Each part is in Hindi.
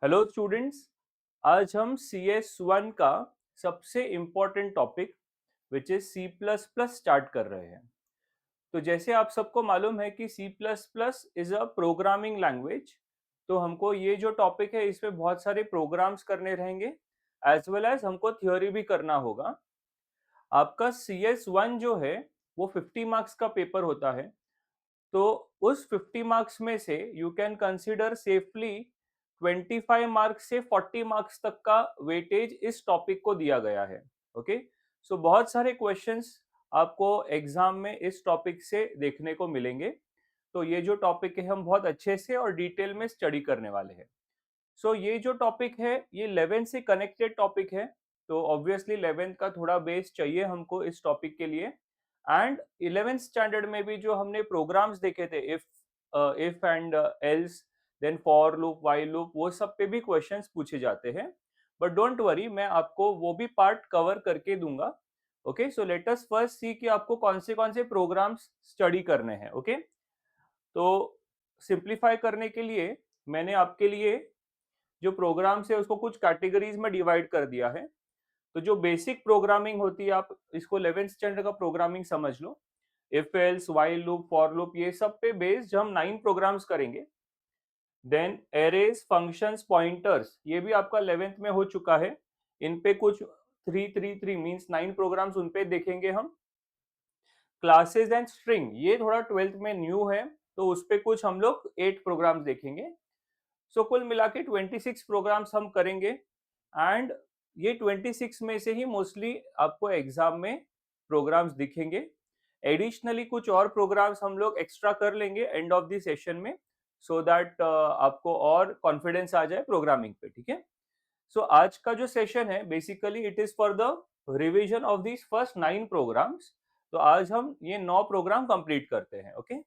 Hello students. आज हम सी एस वन का सबसे important topic which is C plus plus start कर रहे हैं। तो जैसे आप सबको मालूम है कि C plus plus is a programming language. तो हमको ये जो टॉपिक है इसमें बहुत सारे प्रोग्राम्स करने रहेंगे, एज वेल एज हमको थ्योरी भी करना होगा। आपका सी एस वन जो है वो 50 मार्क्स का पेपर होता है। तो उस 50 मार्क्स में से you can consider safely 25 marks से 40 मार्क्स तक का वेटेज इस टॉपिक को दिया गया है। ओके, सो बहुत सारे क्वेश्चंस आपको एग्जाम में इस टॉपिक से देखने को मिलेंगे। तो ये जो टॉपिक है हम बहुत अच्छे से और डिटेल में स्टडी करने वाले हैं। सो ये जो टॉपिक है ये 11 से कनेक्टेड टॉपिक है। तो ऑब्वियसली 11th का थोड़ा बेस चाहिए हमको इस टॉपिक के लिए। एंड 11th स्टैंडर्ड में भी जो हमने प्रोग्राम्स देखे थे, if and else, then for loop, while loop, वो सब पे भी क्वेश्चंस पूछे जाते हैं। बट डोंट वरी, मैं आपको वो भी पार्ट कवर करके दूंगा। Okay, so let us first see कि आपको कौन से प्रोग्राम्स स्टडी करने हैं। ओके, तो सिंप्लीफाई करने के लिए मैंने आपके लिए जो प्रोग्राम्स है उसको कुछ कैटेगरीज में डिवाइड कर दिया है। तो जो बेसिक प्रोग्रामिंग होती है, आप इसको 11th स्टैंडर्ड का प्रोग्रामिंग समझ लो। If else, while loop, for loop, ये सब पे बेस्ड हम 9 प्रोग्राम्स करेंगे। देन एरेज, फंक्शंस, पॉइंटर्स, ये भी आपका 11th में हो चुका है। इन पे कुछ 3 मींस 9 प्रोग्राम्स उन पे देखेंगे हम। क्लासेस एंड स्ट्रिंग, ये थोड़ा 12th में न्यू है, तो उस पे कुछ हम लोग 8 प्रोग्राम्स देखेंगे। सो कुल मिला के 26 प्रोग्राम्स हम करेंगे। एंड ये 26 में से ही मोस्टली आपको एग्जाम में प्रोग्राम्स दिखेंगे। एडिशनली कुछ और प्रोग्राम्स हम लोग एक्स्ट्रा कर लेंगे एंड ऑफ द सेशन में, सो दैट आपको और कॉन्फिडेंस आ जाए प्रोग्रामिंग पे। ठीक है, सो आज का जो सेशन है basically it is for the revision of these first 9 programs. तो आज हम ये 9 प्रोग्राम कंप्लीट करते हैं। ओके,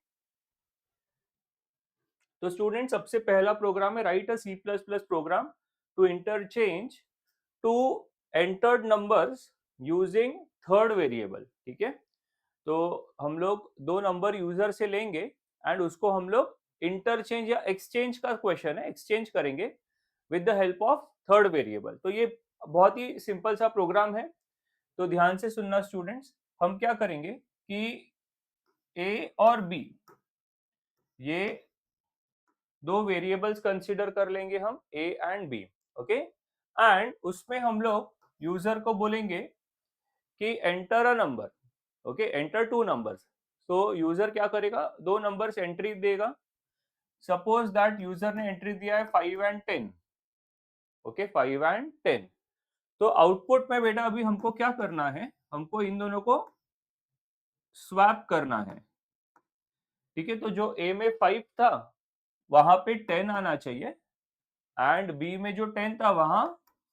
तो स्टूडेंट सबसे पहला प्रोग्राम है write a C plus plus program to interchange two entered numbers using third variable. ठीक है, तो हम लोग दो नंबर यूजर से लेंगे एंड उसको हम लोग इंटरचेंज या एक्सचेंज का क्वेश्चन है, एक्सचेंज करेंगे with the help of third variable. तो ये बहुत ही सिंपल सा प्रोग्राम है। तो ध्यान से सुनना स्टूडेंट्स, हम क्या करेंगे कि ए और बी, ये दो वेरिएबल्स कंसीडर कर लेंगे हम, A and B. Okay, and उसमें हम लोग यूजर को बोलेंगे कि enter a number. Okay, enter two numbers. तो यूजर क्या करेगा, दो नंबर्स एंट्री देगा। सपोज दैट यूजर ने एंट्री दिया है 5 एंड 10। Okay, 5 and 10। तो आउटपुट में बेटा अभी हमको क्या करना है, हमको इन दोनों को स्वैप करना है। ठीक है, तो जो ए में 5 था वहां पे 10 आना चाहिए एंड बी में जो 10 था वहां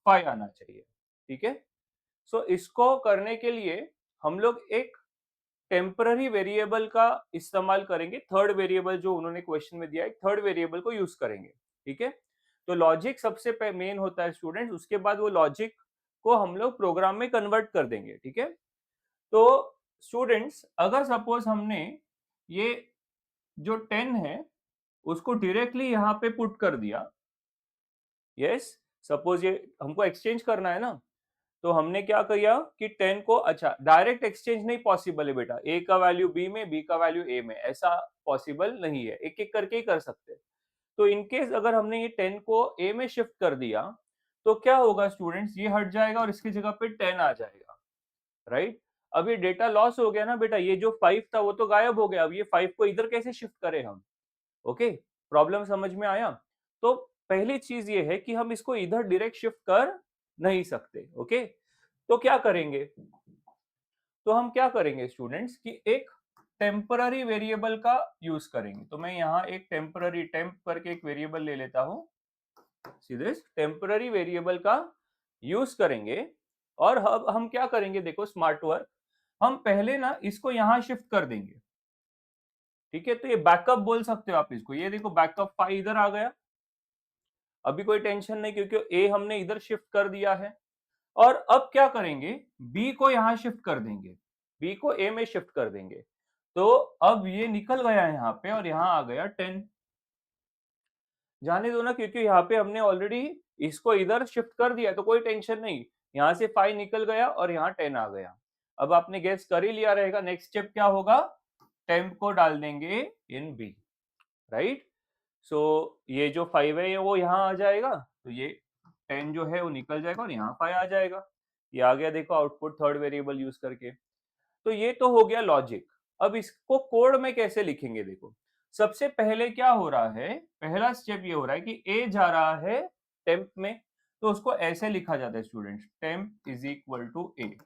5 आना चाहिए। ठीक है, सो इसको करने के लिए हम लोग एक टेम्पररी वेरिएबल का इस्तेमाल करेंगे। थर्ड वेरिएबल जो उन्होंने क्वेश्चन में दिया है, थर्ड वेरिएबल को यूज करेंगे। ठीक है, तो लॉजिक सबसे मेन होता है स्टूडेंट्स, उसके बाद वो लॉजिक को हम लोग प्रोग्राम में कन्वर्ट कर देंगे। ठीक है, तो स्टूडेंट्स अगर सपोज हमने ये जो 10 है उसको डायरेक्टली यहाँ पे पुट कर दिया, यस, सपोज ये हमको एक्सचेंज करना है ना, तो हमने क्या किया कि 10 को, अच्छा डायरेक्ट एक्सचेंज नहीं पॉसिबल है बेटा, ए का वैल्यू बी में, बी का वैल्यू ए में, ऐसा पॉसिबल नहीं है, एक एक करके ही कर सकते हैं। तो इनकेस अगर हमने ये 10 को ए में शिफ्ट कर दिया तो क्या होगा स्टूडेंट्स, ये हट जाएगा और इसकी जगह पे 10 आ जाएगा। राइट, अब ये डेटा लॉस हो गया ना बेटा, ये जो 5 था वो तो गायब हो गया, अब ये 5 को इधर कैसे शिफ्ट करें हम। ओके, प्रॉब्लम समझ में आया। तो पहली चीज ये है कि हम इसको इधर डायरेक्ट शिफ्ट कर नहीं सकते। ओके, तो क्या करेंगे, तो हम क्या करेंगे स्टूडेंट्स कि एक टेम्पररी वेरिएबल का यूज करेंगे। तो मैं यहाँ एक टेम्पररी, टेम्प करके एक वेरिएबल ले लेता हूँ। सीधे टेम्पररी वेरिएबल का यूज करेंगे और अब हम क्या करेंगे, देखो स्मार्ट वर्क, हम पहले ना इसको यहां शिफ्ट कर देंगे। ठीक है, तो ये बैकअप बोल सकते हो आप इसको, ये देखो बैकअप 5 इधर आ गया, अभी कोई टेंशन नहीं क्योंकि ए हमने इधर शिफ्ट कर दिया है। और अब क्या करेंगे, बी को यहां शिफ्ट कर देंगे, बी को ए में शिफ्ट कर देंगे। तो अब ये निकल गया यहाँ पे और यहाँ आ गया 10। जाने दो ना, क्योंकि यहाँ पे हमने ऑलरेडी इसको इधर शिफ्ट कर दिया, तो कोई टेंशन नहीं। यहाँ से 5 निकल गया और यहाँ 10 आ गया। अब आपने गेस कर ही लिया रहेगा, नेक्स्ट स्टेप क्या होगा, टेम्प को डाल देंगे इन बी, राइट। सो ये जो 5 है ये वो यहाँ आ जाएगा, तो ये 10 जो है वो निकल जाएगा और यहाँ 5 आ जाएगा। ये आ गया, देखो आउटपुट थर्ड वेरिएबल यूज करके। तो ये तो हो गया लॉजिक। अब इसको कोड में कैसे लिखेंगे, देखो सबसे पहले क्या हो रहा है, पहला स्टेप ये हो रहा है कि ए जा रहा है टेम्प में, तो उसको ऐसे लिखा जाता है students, temp is equal to A,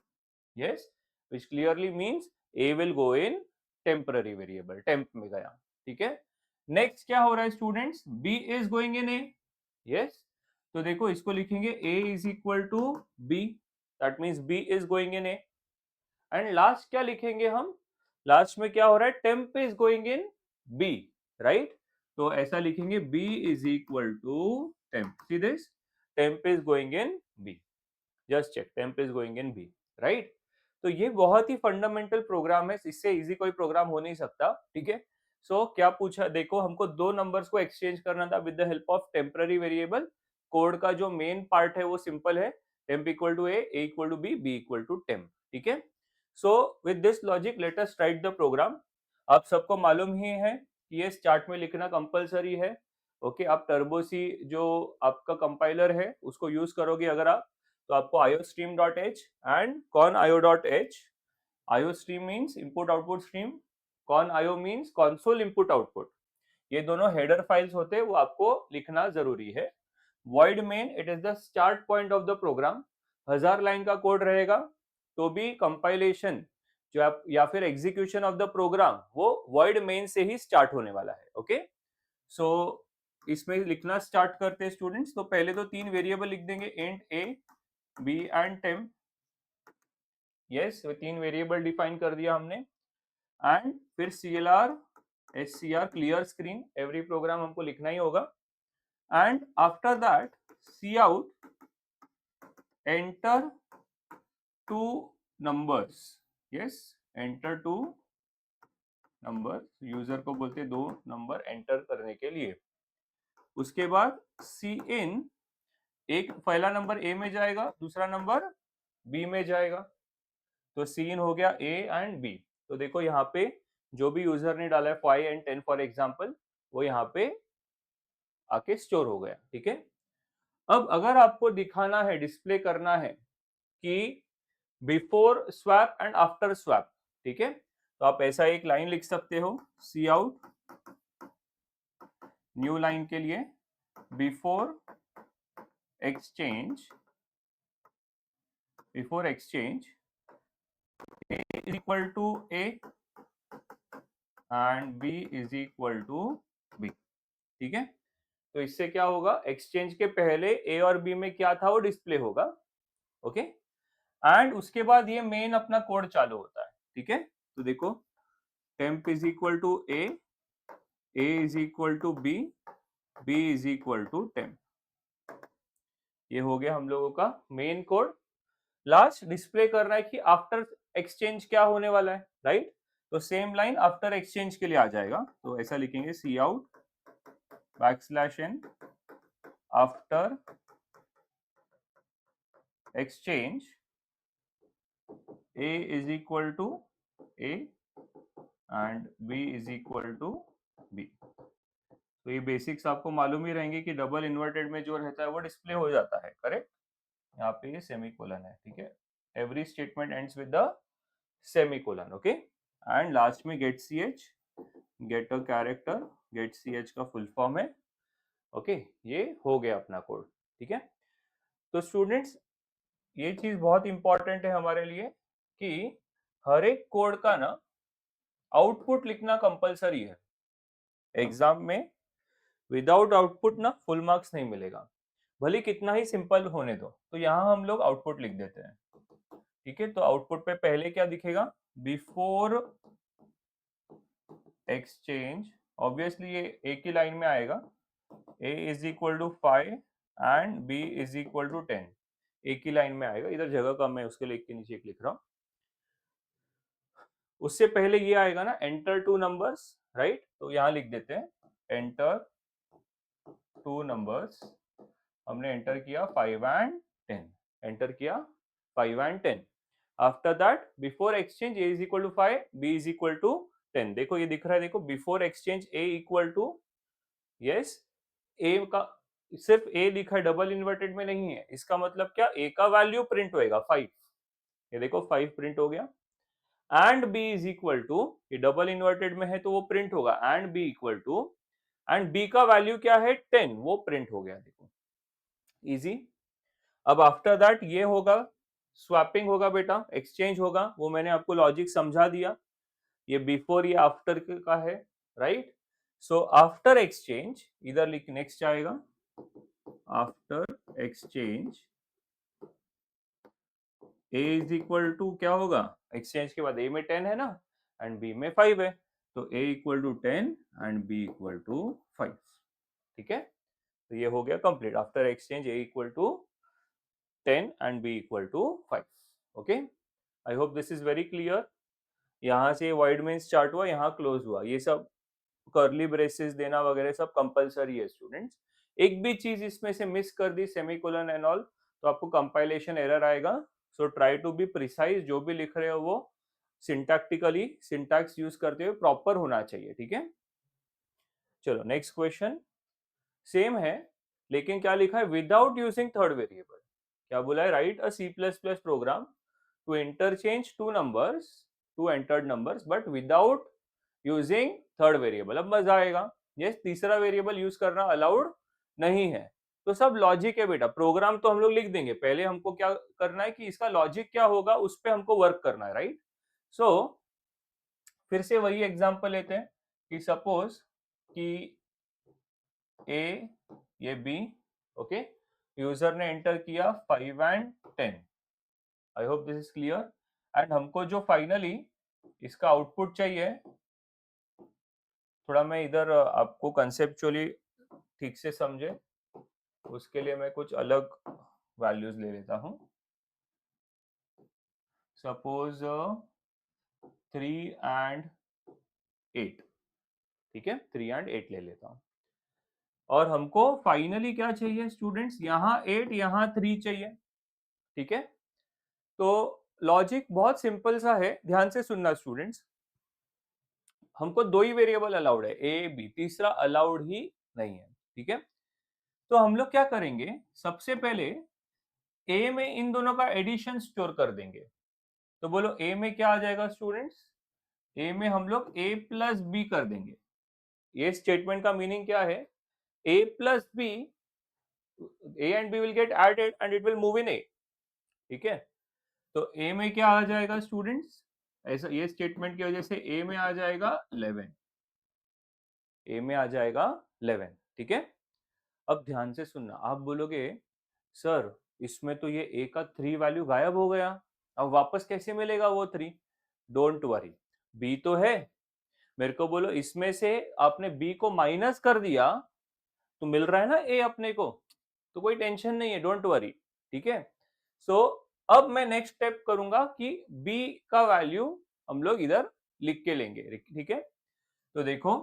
yes, which clearly means A will go in temporary variable, temp में गया, ठीक है। नेक्स्ट क्या हो रहा है students, B is going in A, yes, तो देखो इसको लिखेंगे A is equal to B, that means B is going in A. And last क्या लिखेंगे हम, लास्ट में क्या हो रहा है, temp is going in B, right, तो ऐसा लिखेंगे B is equal to temp, see this, temp is going in B, just check, temp is going in B, right. तो ये बहुत ही फंडामेंटल प्रोग्राम है, इससे इजी कोई प्रोग्राम हो नहीं सकता, ठीक है। सो क्या पूछा, देखो हमको दो नंबर्स को एक्सचेंज करना था with the help of temporary variable. Code का जो मेन पार्ट है वो सिंपल है, temp equal to A equal to B equal to temp, ठीक है। So with this logic let us write the program. आप सबको मालूम ही है कि ये चार्ट में लिखना कंपलसरी है, ओके। आप टर्बोसी जो आपका कंपाइलर है उसको यूज करोगे अगर आप, तो आपको iostream.h and conio.h, iostream means input output stream, conio means console input output, ये दोनों हेडर फाइल्स होते हैं, वो आपको लिखना जरूरी है। void main it is the start point of the program, 1000 line का कोड रहेगा तो भी कंपाइलेशन जो आप या फिर एग्जीक्यूशन ऑफ द प्रोग्राम वो void main से ही स्टार्ट होने वाला है, ओके। सो इसमें लिखना स्टार्ट करते हैं स्टूडेंट्स, तो पहले तो तीन वेरिएबल लिख देंगे, int A B and temp, yes, तीन वेरिएबल डिफाइन कर दिया हमने। एंड फिर CLR SCR clear screen, every program हमको लिखना ही होगा। And after that Cout enter two numbers, yes, enter two number, user को बोलते हैं दो नंबर एंटर करने के लिए। उसके बाद Cin, एक पहला नंबर ए में जाएगा, दूसरा नंबर बी में जाएगा, तो सीन हो गया ए एंड बी। तो देखो यहाँ पे जो भी यूजर ने डाला है 5 एंड 10 फॉर एग्जांपल, वो यहाँ पे आके स्टोर हो गया, ठीक है। अब अगर आपको दिखाना है, डिस्प्ले करना है कि before swap and after swap, ठीक है, तो आप ऐसा एक लाइन लिख सकते हो, सी आउट, न्यू लाइन के लिए, before exchange, before exchange a is equal to a and b is equal to b, ठीक है। तो इससे क्या होगा, एक्सचेंज के पहले ए और बी में क्या था वो डिस्प्ले होगा, ओके। एंड उसके बाद ये मेन अपना कोड चालू होता है, ठीक है। तो देखो temp is equal to A is equal to B is equal to temp, ये हो गया हम लोगों का मेन कोड। लास्ट डिस्प्ले कर रहा है कि आफ्टर एक्सचेंज क्या होने वाला है, राइट। तो सेम लाइन आफ्टर एक्सचेंज के लिए आ जाएगा, तो ऐसा लिखेंगे सी out backslash n after exchange a is equal to a and b is equal to b। तो ये बेसिक्स आपको मालूम ही रहेंगे कि डबल इन्वर्टेड में जो रहता है वो डिस्प्ले हो जाता है, करेक्ट। यहाँ पे ये सेमीकोलन है, ठीक है, every statement ends with the semicolon, okay. And last में get C H, get a character, get C H का फुल फॉर्म है, ओके। ये हो गया अपना कोड, ठीक है। तो स्टूडेंट्स ये चीज बहुत इंपॉर्टेंट है हमारे लिए कि हर एक कोड का ना आउटपुट लिखना कंपलसरी है एग्जाम में, विदाउट आउटपुट ना फुल मार्क्स नहीं मिलेगा, भले कितना ही सिंपल होने दो। तो यहाँ हम लोग आउटपुट लिख देते हैं, ठीक है। तो आउटपुट पे पहले क्या दिखेगा, बिफोर एक्सचेंज, ऑब्वियसली ये एक ही लाइन में आएगा, a is equal to 5 and b is equal to 10, एक ही लाइन में आएगा, इधर जगह कम है उसके लिए एक के नीचे एक लिख रहा हूँ। उससे पहले ये आएगा ना, एंटर टू नंबर्स, राइट, तो यहाँ लिख देते हैं एंटर टू नंबर्स हमने एंटर किया 5 एंड 10, एंटर किया 5 and 10। After that before exchange a is equal to 5, b is equal to 10। देखो ये दिख रहा है, देखो before exchange a equal to, yes, a का सिर्फ a लिखा है, डबल इन्वर्टेड में नहीं है, इसका मतलब क्या, a का वैल्यू प्रिंट होएगा 5, ये देखो 5 प्रिंट हो गया। And b is equal to, ये डबल इन्वर्टेड में है तो वो प्रिंट होगा, and b equal to, and b का वैल्यू क्या है 10, वो प्रिंट हो गया, देखो इजी। अब आफ्टर दैट ये होगा, स्वैपिंग होगा बेटा, एक्सचेंज होगा, वो मैंने आपको लॉजिक समझा दिया, ये बिफोर ये आफ्टर का है, राइट। सो आफ्टर एक्सचेंज इधर लिख, नेक्स्ट आएगा, after exchange a is equal to क्या होगा, एक्सचेंज के बाद a में 10 है ना, एंड b में 5 है, तो a equal to 10 and b equal to 5, ठीक है। तो ये हो गया complete, after exchange a equal to 10 and b equal to 5। Okay, I hope this is very clear. यहाँ से वाइड मीन्स चार्ट हुआ, यहाँ क्लोज हुआ, ये सब कर्ली ब्रेसेस देना वगैरह सब कंपलसरी है स्टूडेंट्स। एक भी चीज इसमें से मिस कर दी, सेमीकोलन एंड ऑल, तो आपको कंपाइलेशन एरर आएगा। So try to be precise, जो भी लिख रहे हो वो सिंटैक्टिकली, सिंटैक्स यूज करते हुए प्रॉपर होना चाहिए, ठीक है। चलो नेक्स्ट क्वेश्चन सेम है, लेकिन क्या लिखा है, विदाउट यूजिंग थर्ड वेरिएबल। क्या बोला है, write a C plus plus program to interchange two numbers, two entered numbers, but without using third variable. अब मजा आएगा, ये तीसरा वेरिएबल यूज करना अलाउड नहीं है। तो सब लॉजिक है बेटा, प्रोग्राम तो हम लोग लिख देंगे, पहले हमको क्या करना है कि इसका लॉजिक क्या होगा उस पर हमको वर्क करना है, राइट। सो फिर से वही एग्जांपल लेते हैं कि सपोज कि ए, ये बी, ओके, यूजर ने एंटर किया 5 and 10। I hope this is clear. And हमको जो फाइनली इसका आउटपुट चाहिए, थोड़ा मैं इधर आपको कंसेप्चुअली ठीक से समझे उसके लिए मैं कुछ अलग वैल्यूज ले लेता हूं। सपोज 3 एंड 8, ठीक है, 3 एंड 8 ले लेता हूं, और हमको फाइनली क्या चाहिए स्टूडेंट्स, यहाँ 8 यहाँ 3 चाहिए, ठीक है। तो लॉजिक बहुत सिंपल सा है, ध्यान से सुनना स्टूडेंट्स। हमको दो ही वेरिएबल अलाउड है, ए बी, तीसरा अलाउड ही नहीं है, ठीक है। तो हम लोग क्या करेंगे, सबसे पहले ए में इन दोनों का एडिशन स्टोर कर देंगे। तो बोलो ए में क्या आ जाएगा स्टूडेंट्स, ए में हम लोग a प्लस बी कर देंगे। ये स्टेटमेंट का मीनिंग क्या है, a plus B, a and b will get added and it will move in a, ठीक है। तो a में क्या आ जाएगा स्टूडेंट्स, ऐसा ये स्टेटमेंट की वजह से a में आ जाएगा 11, a में आ जाएगा 11, ठीक है। अब ध्यान से सुनना, आप बोलोगे सर इसमें तो ये a का 3 वैल्यू गायब हो गया, अब वापस कैसे मिलेगा वो 3। डोंट वरी, b तो है, मेरे को बोलो इसमें से आपने b को माइनस कर दिया तो मिल रहा है ना a अपने को, तो कोई टेंशन नहीं है, डोंट वरी, ठीक है। सो अब मैं नेक्स्ट स्टेप करूंगा कि b का वैल्यू हम लोग इधर लिख के लेंगे, ठीक है। तो देखो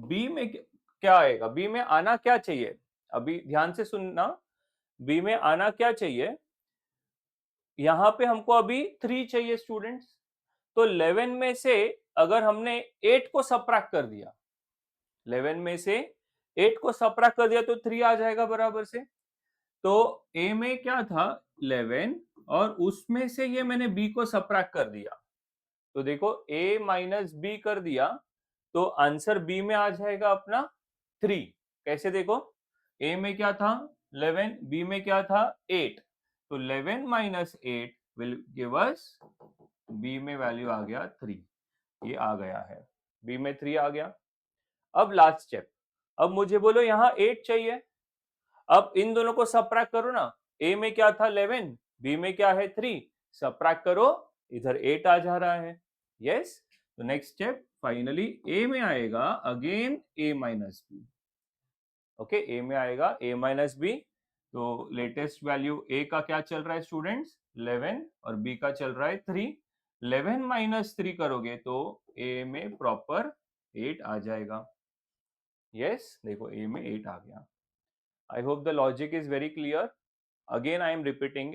b में क्या आएगा, b में आना क्या चाहिए, अभी ध्यान से सुनना, b में आना क्या चाहिए, यहां पे हमको अभी 3 चाहिए स्टूडेंट्स। तो 11 में से अगर हमने 8 को सबट्रैक्ट कर दिया, 11 में से 8 को सबट्रैक्ट कर दिया तो 3 आ जाएगा बराबर से। तो a में क्या था 11, और उसमें से ये मैंने b को सबट्रैक्ट कर दिया, तो देखो a माइनस बी कर दिया, तो आंसर b में आ जाएगा अपना 3। कैसे देखो, a में क्या था 11, b में क्या था 8, तो 11 minus 8 will give us, b में वैल्यू आ गया 3, ये आ गया है, b में 3 आ गया। अब लास्ट स्टेप, अब मुझे बोलो यहाँ 8 चाहिए, अब इन दोनों को सबट्रैक्ट करो ना, a में क्या था 11, b में क्या है 3, सबट्रैक्ट करो, इधर 8 आ जा रहा है, यस। तो नेक्स्ट स्टेप फाइनली a में आएगा again a minus B, okay, a में आएगा a माइनस बी। तो लेटेस्ट वैल्यू a का क्या चल रहा है स्टूडेंट्स 11, और b का चल रहा है 3, 11 माइनस 3 करोगे तो a में प्रॉपर 8 आ जाएगा, यस, देखो ए में 8 आ गया। I hope the logic is very clear. Again I am repeating,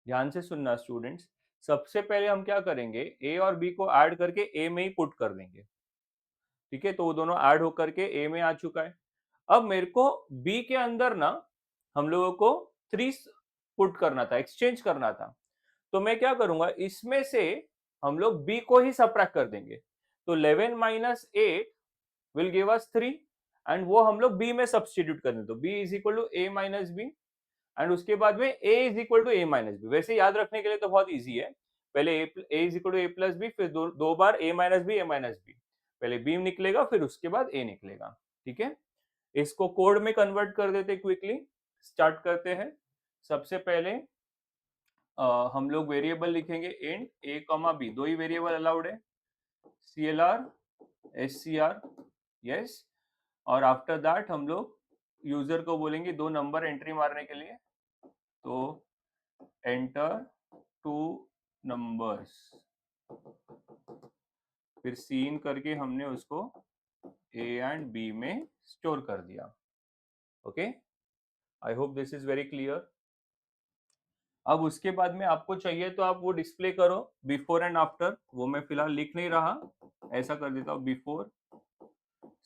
ध्यान से सुनना स्टूडेंट्स। सबसे पहले हम क्या करेंगे, ए और बी को ऐड करके ए में ही पुट कर देंगे, ठीक है। तो वो दोनों ऐड होकर के ए में आ चुका है। अब मेरे को बी के अंदर ना हम लोगों को 3 पुट करना था, एक्सचेंज करना था। तो मैं क्या करूंगा, इसमें से हम लोग बी को ही सबट्रैक्ट कर देंगे। तो 11 minus 8 will give us 3, and वो हम लोग बी में सब्सटीट्यूट कर दें। तो B is equal to A minus B, and उसके बाद में a is equal to A minus B. वैसे याद रखने के लिए तो बहुत इजी है, पहले a is equal to A plus B, फिर दो बार a minus B, A minus B, पहले b निकलेगा फिर उसके बाद a निकलेगा, ठीक है। इसको कोड में कन्वर्ट कर देते क्विकली, स्टार्ट करते हैं। सबसे पहले हम लोग वेरिएबल लिखेंगे इंट a कॉमा बी, दो ही वेरिएबल अलाउड है, CLR SCR, यस। और आफ्टर दैट हम लोग यूजर को बोलेंगे दो नंबर एंट्री मारने के लिए, तो एंटर टू नंबर्स, फिर सीन करके हमने उसको ए एंड बी में स्टोर कर दिया। Okay, I hope this is very clear. अब उसके बाद में आपको चाहिए तो आप वो डिस्प्ले करो बिफोर एंड आफ्टर, वो मैं फिलहाल लिख नहीं रहा, ऐसा कर देता हूँ बिफोर,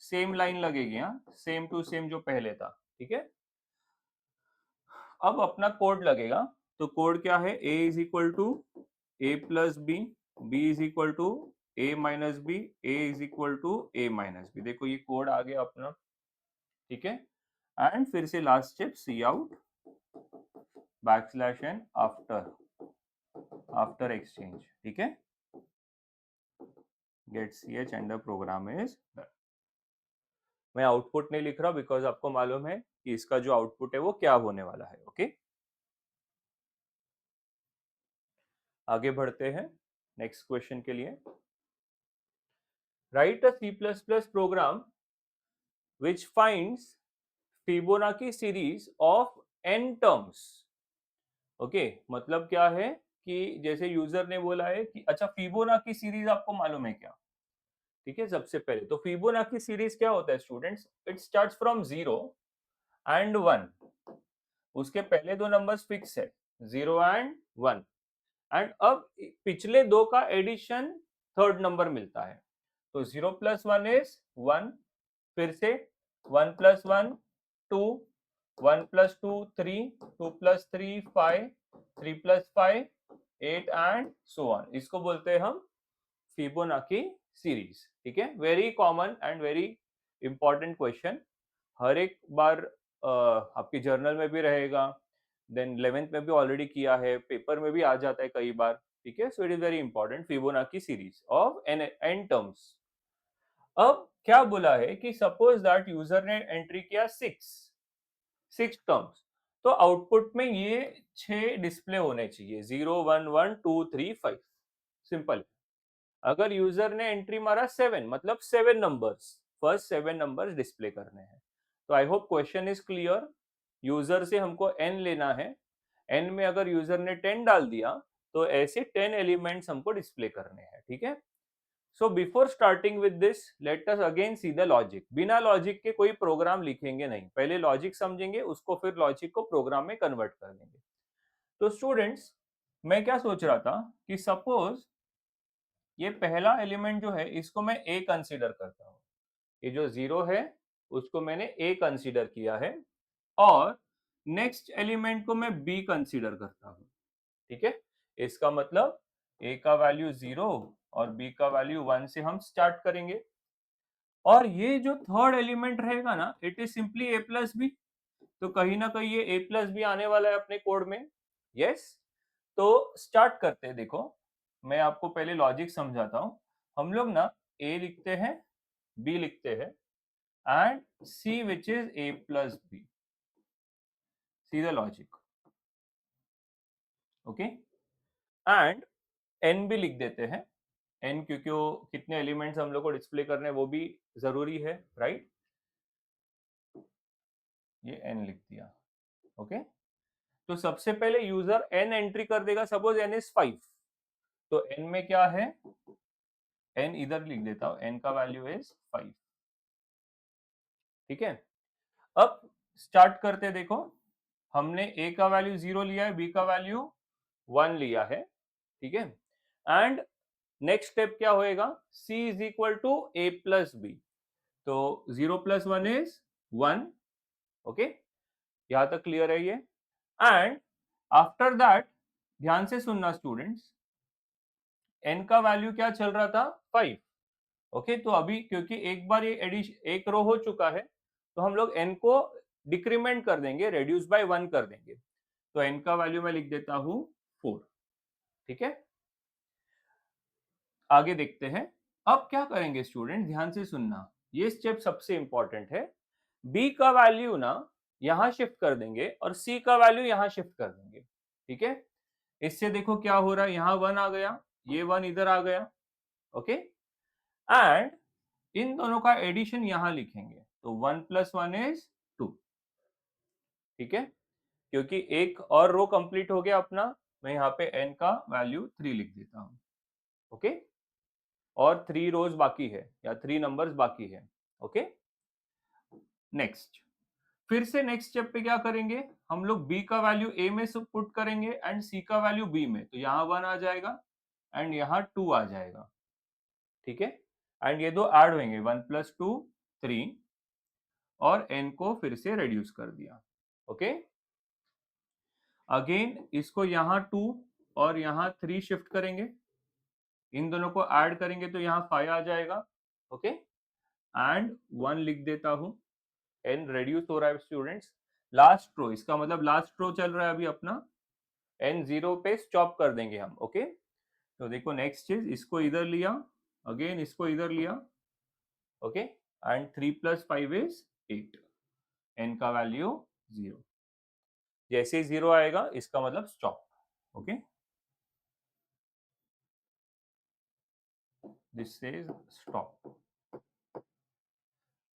सेम लाइन लगेगी, हाँ, सेम टू सेम जो पहले था, ठीक है। अब अपना कोड लगेगा, तो कोड क्या है, a is equal to A plus B, B is equal to A minus B, A is equal to A minus B. देखो ये कोड आ गया अपना, ठीक है। एंड फिर से last step C out backslash N after exchange, ठीक है। Get C H and the program is done. मैं आउटपुट नहीं लिख रहा बिकॉज आपको मालूम है कि इसका जो आउटपुट है वो क्या होने वाला है, ओके। आगे बढ़ते हैं नेक्स्ट क्वेश्चन के लिए। Write a C++ program which finds Fibonacci series of n terms। Okay, मतलब क्या है कि जैसे यूजर ने बोला है कि अच्छा फिबोनाची सीरीज आपको मालूम है क्या, ठीक है। सबसे पहले तो फिबोनाची सीरीज क्या होता है students, it starts from 0 and 1, उसके पहले दो नंबर्स फिक्स है 0 एंड 1, एंड अब पिछले दो का एडिशन थर्ड नंबर मिलता है। तो 0 प्लस 1 इज 1, फिर से 1 plus 1 2, 1 plus 2 3, 2 plus 3 5, 3 plus 5 8 and so on. इसको बोलते हैं हम फिबोनाची सीरीज, ठीक है। Very common and very important question, हर एक बार आपकी जर्नल में भी रहेगा, देन 11th में भी ऑलरेडी किया है, पेपर में भी आ जाता है कई बार, ठीक है। So it is very important, Fibonacci series of N terms. अब क्या बोला है कि सपोज दैट यूजर ने एंट्री किया 6 टर्म्स, तो आउटपुट में ये 6 डिस्प्ले होने चाहिए, 0 1 1 2 3 5, सिंपल। अगर यूजर ने एंट्री मारा 7, मतलब 7 नंबर्स, फर्स्ट 7 नंबर्स डिस्प्ले करने हैं। तो I hope question is clear. User से हमको n लेना है, n में अगर यूजर ने 10 डाल दिया तो ऐसे 10 एलिमेंट्स हमको डिस्प्ले करने हैं, ठीक है। So before starting with this let us again C the logic. बिना लॉजिक के कोई प्रोग्राम लिखेंगे नहीं, पहले लॉजिक समझेंगे, उसको फिर लॉजिक को प्रोग्राम में कन्वर्ट कर देंगे। तो स्टूडेंट्स, मैं क्या सोच रहा था कि सपोज ये पहला एलिमेंट जो है इसको मैं ए कंसीडर करता हूँ, ये जो 0 है उसको मैंने ए कंसीडर किया है, और नेक्स्ट एलिमेंट को मैं बी कंसीडर करता हूँ, ठीक है। इसका मतलब ए का वैल्यू 0 और बी का वैल्यू 1 से हम स्टार्ट करेंगे, और ये जो थर्ड एलिमेंट रहेगा ना, it is simply A plus B. तो कहीं ना कहीं ये ए प्लस बी आने वाला है अपने कोड में, यस। तो स्टार्ट करते हैं, देखो मैं आपको पहले लॉजिक समझाता हूँ। हम लोग ना ए लिखते हैं, बी लिखते हैं, and C which is A plus B, see the logic, okay. And N भी लिख देते हैं, एन क्योंकि वो कितने एलिमेंट्स हम लोग को डिस्प्ले करने वो भी जरूरी है, राइट। ये एन लिख दिया, ओके। तो सबसे पहले यूजर एन एंट्री कर देगा, सपोज एन इज 5, तो एन में क्या है, एन इधर लिख देता हूं, एन का वैल्यू इज 5, ठीक है। अब स्टार्ट करते, देखो हमने ए का वैल्यू 0 लिया है, बी का वैल्यू 1 लिया है, ठीक है। एंड नेक्स्ट स्टेप क्या होएगा, c is equal to a plus B, तो 0 प्लस 1 इज 1, ओके, यहां तक क्लियर है ये। एंड आफ्टर दैट ध्यान से सुनना स्टूडेंट्स, n का वैल्यू क्या चल रहा था, 5, ओके। तो अभी क्योंकि एक बार ये एडिशन एक रो हो चुका है, तो हम लोग n को डिक्रीमेंट कर देंगे, रेड्यूस बाय 1 कर देंगे। तो n का वैल्यू मैं लिख देता हूं 4, ठीक है। आगे देखते हैं। अब क्या करेंगे स्टूडेंट, ध्यान से सुनना, ये स्टेप सबसे इंपॉर्टेंट है। b का वैल्यू ना यहां शिफ्ट कर देंगे और c का वैल्यू यहां शिफ्ट कर देंगे, ठीक है। इससे देखो क्या हो रहा है, यहां 1 आ गया, ये 1 इधर आ गया, ओके। एंड इन दोनों का एडिशन यहां लिखेंगे, तो 1 प्लस 1 इज 2, ठीक है। क्योंकि एक और रो कंप्लीट हो गया अपना, मैं यहाँ पे n का वैल्यू 3 लिख देता हूं, ओके। और 3 रोज बाकी है या 3 नंबर्स बाकी है, ओके। नेक्स्ट, फिर से नेक्स्ट स्टेप पे क्या करेंगे, हम लोग b का वैल्यू a में से पुट करेंगे एंड c का वैल्यू b में, तो यहाँ 1 आ जाएगा एंड यहाँ 2 आ जाएगा, ठीक है। एंड ये दो ऐड होंगे, 1 प्लस 2 3, और n को फिर से रेड्यूस कर दिया, ओके। अगेन इसको यहाँ 2 और यहाँ 3 शिफ्ट करेंगे, इन दोनों को ऐड करेंगे तो यहाँ 5 आ जाएगा, ओके। एंड 1 लिख देता हूं, n रेड्यूस हो रहा है स्टूडेंट्स। लास्ट रो, इसका मतलब लास्ट रो चल रहा है अभी अपना, n 0 पे स्टॉप कर देंगे हम, ओके। तो देखो नेक्स्ट चीज, इसको इधर लिया, अगेन इसको इधर लिया, okay. And 3 plus 5 is 8, n का वैल्यू 0, जैसे ही 0 आएगा इसका मतलब stop, okay. This is stop.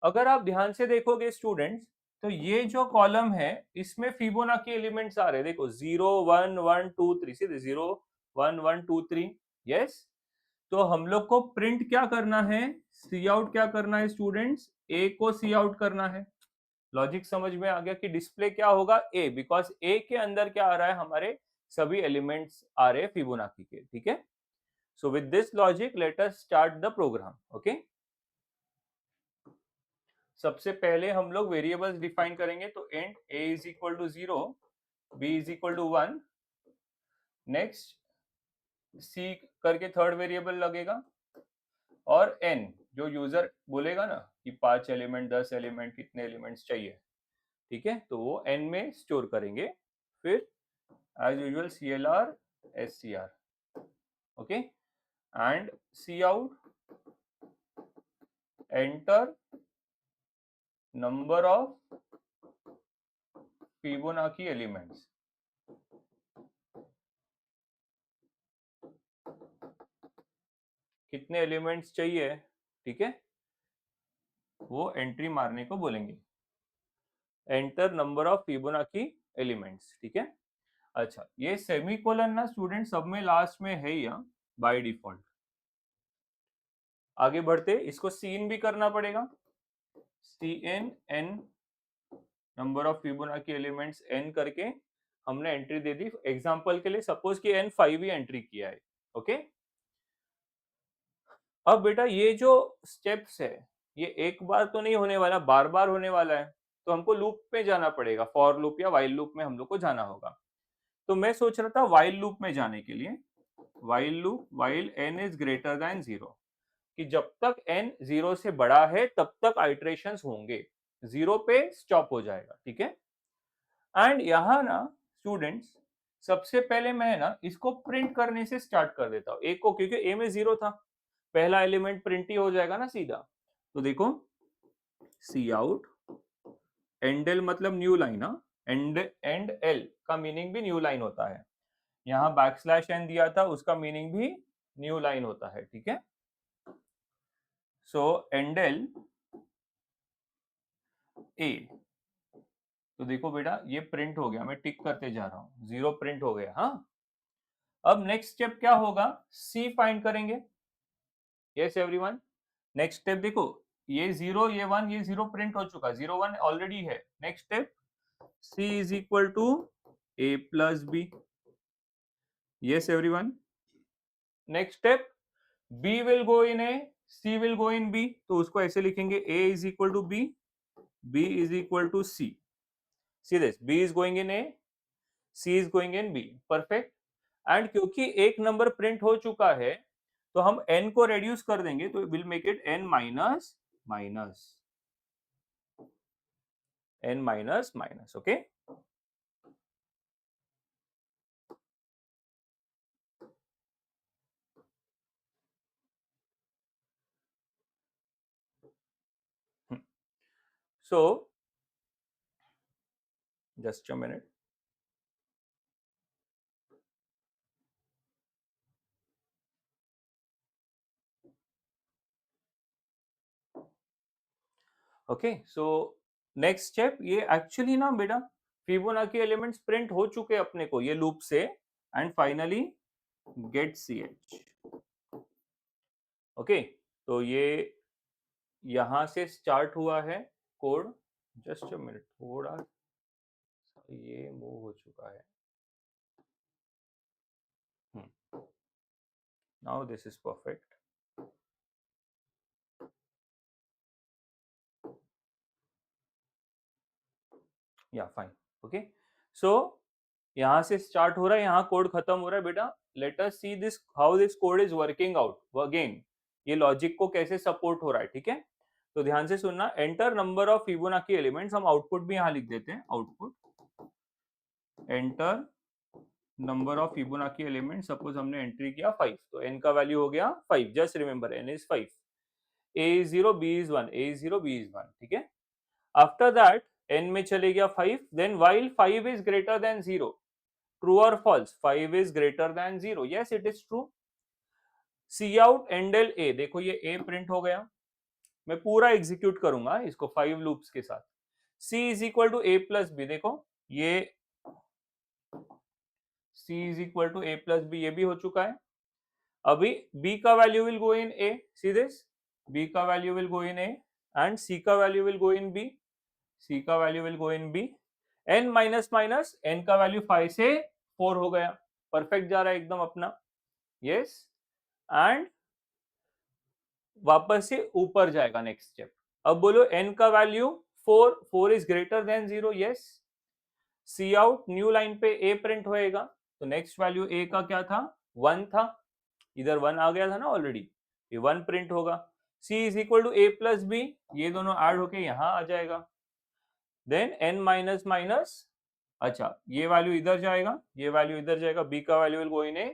अगर आप ध्यान से देखोगे स्टूडेंट्स, तो ये जो कॉलम है इसमें फिबोनाची एलिमेंट्स आ रहे हैं, देखो 0 1 1 2 3, सीधे 0 1 1 2 3, यस। तो हम लोग को प्रिंट क्या करना है, सी आउट क्या करना है स्टूडेंट्स, ए को सी आउट करना है। लॉजिक समझ में आ गया कि डिस्प्ले क्या होगा, ए, बिकॉज ए के अंदर क्या आ रहा है, हमारे सभी एलिमेंट्स आ रहे हैं फिबोनाची के, ठीक है। So with this logic let us start the program, okay. सबसे पहले हम लोग वेरिएबल्स डिफाइन करेंगे, तो int a is equal to 0, b is equal to 1, next c करके थर्ड वेरिएबल लगेगा, और n जो यूजर बोलेगा ना कि 5 एलिमेंट 10 एलिमेंट कितने एलिमेंट्स चाहिए, ठीक है, तो वो n में स्टोर करेंगे। फिर as usual CLR SCR, okay. And C out enter number of Fibonacci elements, कितने एलिमेंट्स चाहिए, ठीक है, वो एंट्री मारने को बोलेंगे, enter number of Fibonacci elements, ठीक है। अच्छा, ये सेमीकोलन ना स्टूडेंट सब में लास्ट में है या बाय डिफॉल्ट। आगे बढ़ते, इसको सीन भी करना पड़ेगा, cin N number of Fibonacci elements n करके हमने एंट्री दे दी। एग्जांपल के लिए सपोज कि n 5 ही एंट्री किया है, ओके। अब बेटा ये जो स्टेप्स है, ये एक बार तो नहीं होने वाला, बार बार होने वाला है, तो हमको लूप में जाना पड़ेगा, फॉर लूप या वाइल लूप में हम लोग को जाना होगा। तो मैं सोच रहा था वाइल लूप में जाने के लिए, while loop while n is greater than 0, कि जब तक n 0 से बड़ा है तब तक आइट्रेशंस होंगे, 0 पे स्टॉप हो जाएगा, ठीक है। एंड यहाँ ना स्टूडेंट्स, सबसे पहले मैं ना इसको प्रिंट करने से स्टार्ट कर देता हूँ, ए को, क्योंकि ए में 0 था, पहला एलिमेंट प्रिंट ही हो जाएगा ना सीधा। तो देखो सी आउट एंड एल मतलब न्यू लाइन, हाँ, एंड एल का मीनिंग भी न्यू लाइन होता है, यहाँ बैकस्लैश एन दिया था उसका मीनिंग भी न्यू लाइन होता है, ठीक है। सो एंड एल ए, तो देखो बेटा ये प्रिंट हो गया, मैं टिक करते जा रहा हूँ, 0 प्रिंट हो गया, हाँ। अब नेक्स्ट स्टेप क्या होगा, सी फाइंड करेंगे, यस एवरीवन। नेक्स्ट स्टेप देखो, ये 0 ये 1 ये 0 प्रिंट हो चुका, 0 1 ऑलरेडी है। Next step, C is equal to A plus B. Yes everyone. Next step, B will go in A, C will go in B, तो उसको ऐसे लिखेंगे A is equal to B, B is equal to C। See this, B is going in A, C is going in B। Perfect. And क्योंकि एक नंबर प्रिंट हो चुका है तो हम n को रेड्यूस कर देंगे, तो will make it n minus minus, n minus minus. Okay, so just a minute. Okay, so next step, ये एक्चुअली ना बेटा फिबोनाची एलिमेंट्स प्रिंट हो चुके अपने को ये लूप से, and finally get ch। Okay, तो ये यहां से स्टार्ट हुआ है कोड। जस्ट अ मिनट, थोड़ा ये मूव हो चुका है। Now this is perfect. या फाइन। ओके, सो यहां से स्टार्ट हो रहा है, यहाँ कोड खत्म हो रहा है बेटा। Late us see this how this code is working out again, ये लॉजिक को कैसे सपोर्ट हो रहा है। ठीक है, तो ध्यान से सुनना। Enter number of Fibonacci elements, हम आउटपुट भी यहाँ लिख देते हैं। Output enter number of Fibonacci element, suppose हमने एंट्री किया 5, तो n का वैल्यू हो गया 5। Just remember n is 5, a is 0 b is 1, a is 0 b is 1। ठीक है, आफ्टर दैट n में चले गया 5, then while 5 is greater than 0, true और false, 5 is greater than 0, yes it is true। C out endl a, देखो ये a प्रिंट हो गया। मैं पूरा एग्जीक्यूट करूंगा इसको 5 लूप्स के साथ। c is equal to a plus B, देखो ये c is equal to a plus B, ये भी हो चुका है। अभी b का value will go in a, see this, b का value will go in a and c का value will go in b, c का value will go in b। n minus minus, n का वैल्यू 5 से 4 हो गया। परफेक्ट जा रहा है एकदम अपना। यस, एंड वापस से ऊपर जाएगा नेक्स्ट स्टेप। अब बोलो n का value 4, 4 is greater than 0, yes. See out new line पे a प्रिंट होएगा, तो नेक्स्ट वैल्यू a का क्या था, 1 था। इधर 1 आ गया था ना ऑलरेडी, ये 1 प्रिंट होगा। c is equal to a plus B, ये दोनों ऐड होके यहां आ जाएगा। देन n माइनस माइनस, अच्छा ये वैल्यू इधर जाएगा, ये वैल्यू इधर जाएगा, b का value will go in a,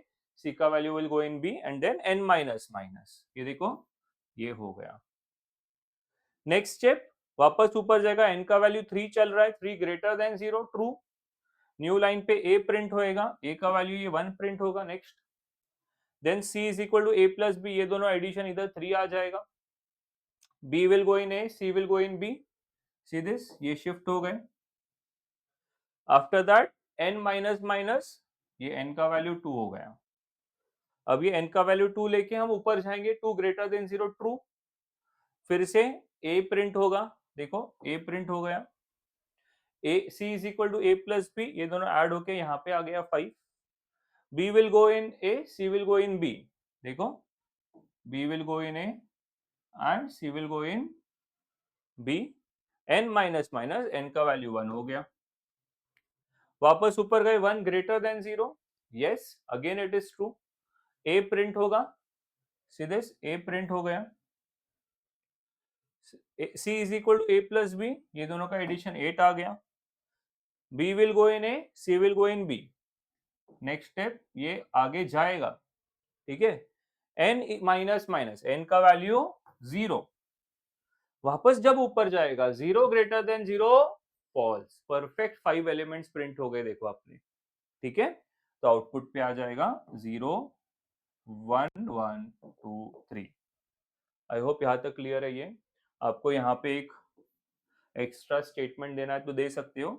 c का value will go in b, and then n minus minus, ये देखो ये हो गया। नेक्स्ट स्टेप, वापस ऊपर जाएगा, n का वैल्यू 3 चल रहा है, 3 greater than 0, true. New line पे a प्रिंट होएगा, a का वैल्यू ये 1 प्रिंट होगा। Next, then c is equal to a plus B, ये दोनों एडिशन इधर 3 आ जाएगा। b will go in a, c will go in b, see this, ये शिफ्ट हो गए। After that n minus minus, ये n का वैल्यू 2 हो गया। अब ये n का वैल्यू 2 लेके हम ऊपर जाएंगे, 2 ग्रेटर देन 0, ट्रू। फिर से a प्रिंट होगा, देखो a प्रिंट हो गया। a c is equal to a plus B, ये दोनों ऐड होके यहाँ पे आ गया 5। b will go in a, c will go in b, देखो b will go in a and c will go in b। n minus minus, n का वैल्यू 1 हो गया। वापस ऊपर गए, 1 greater than 0, yes again it is true. a print होगा, सीधे a प्रिंट हो गया। c is equal to a plus B, ये दोनों का एडिशन 8 आ गया। b will go in a, c will go in b। Next step, ये आगे जाएगा। ठीक है, n माइनस माइनस, n का वैल्यू 0, वापस जब ऊपर जाएगा 0 greater than 0, false. Perfect 5 elements print हो गए, देखो आपने। ठीक है, तो आउटपुट पे आ जाएगा 0 1 1 2 3। आई होप यहां तक क्लियर है। ये आपको यहाँ पे एक एक्स्ट्रा स्टेटमेंट देना है तो दे सकते हो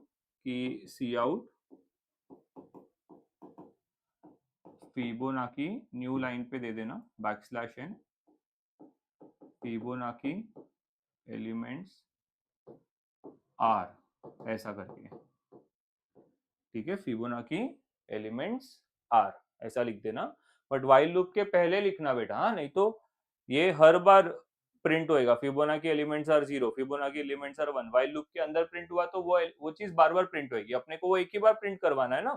कि C out Fibonacci, new line पे दे देना backslash n, Fibonacci elements are, ऐसा करके, ठीक है, फिबोनाची एलिमेंट्स आर ऐसा लिख देना, बट वाइल लूप के पहले लिखना बेटा, हाँ, नहीं तो ये हर बार प्रिंट होएगा, Fibonacci elements are 0, Fibonacci elements are 1, while loop के अंदर प्रिंट हुआ तो वो चीज बार बार प्रिंट होएगी, अपने को वो एक ही बार प्रिंट करवाना है ना,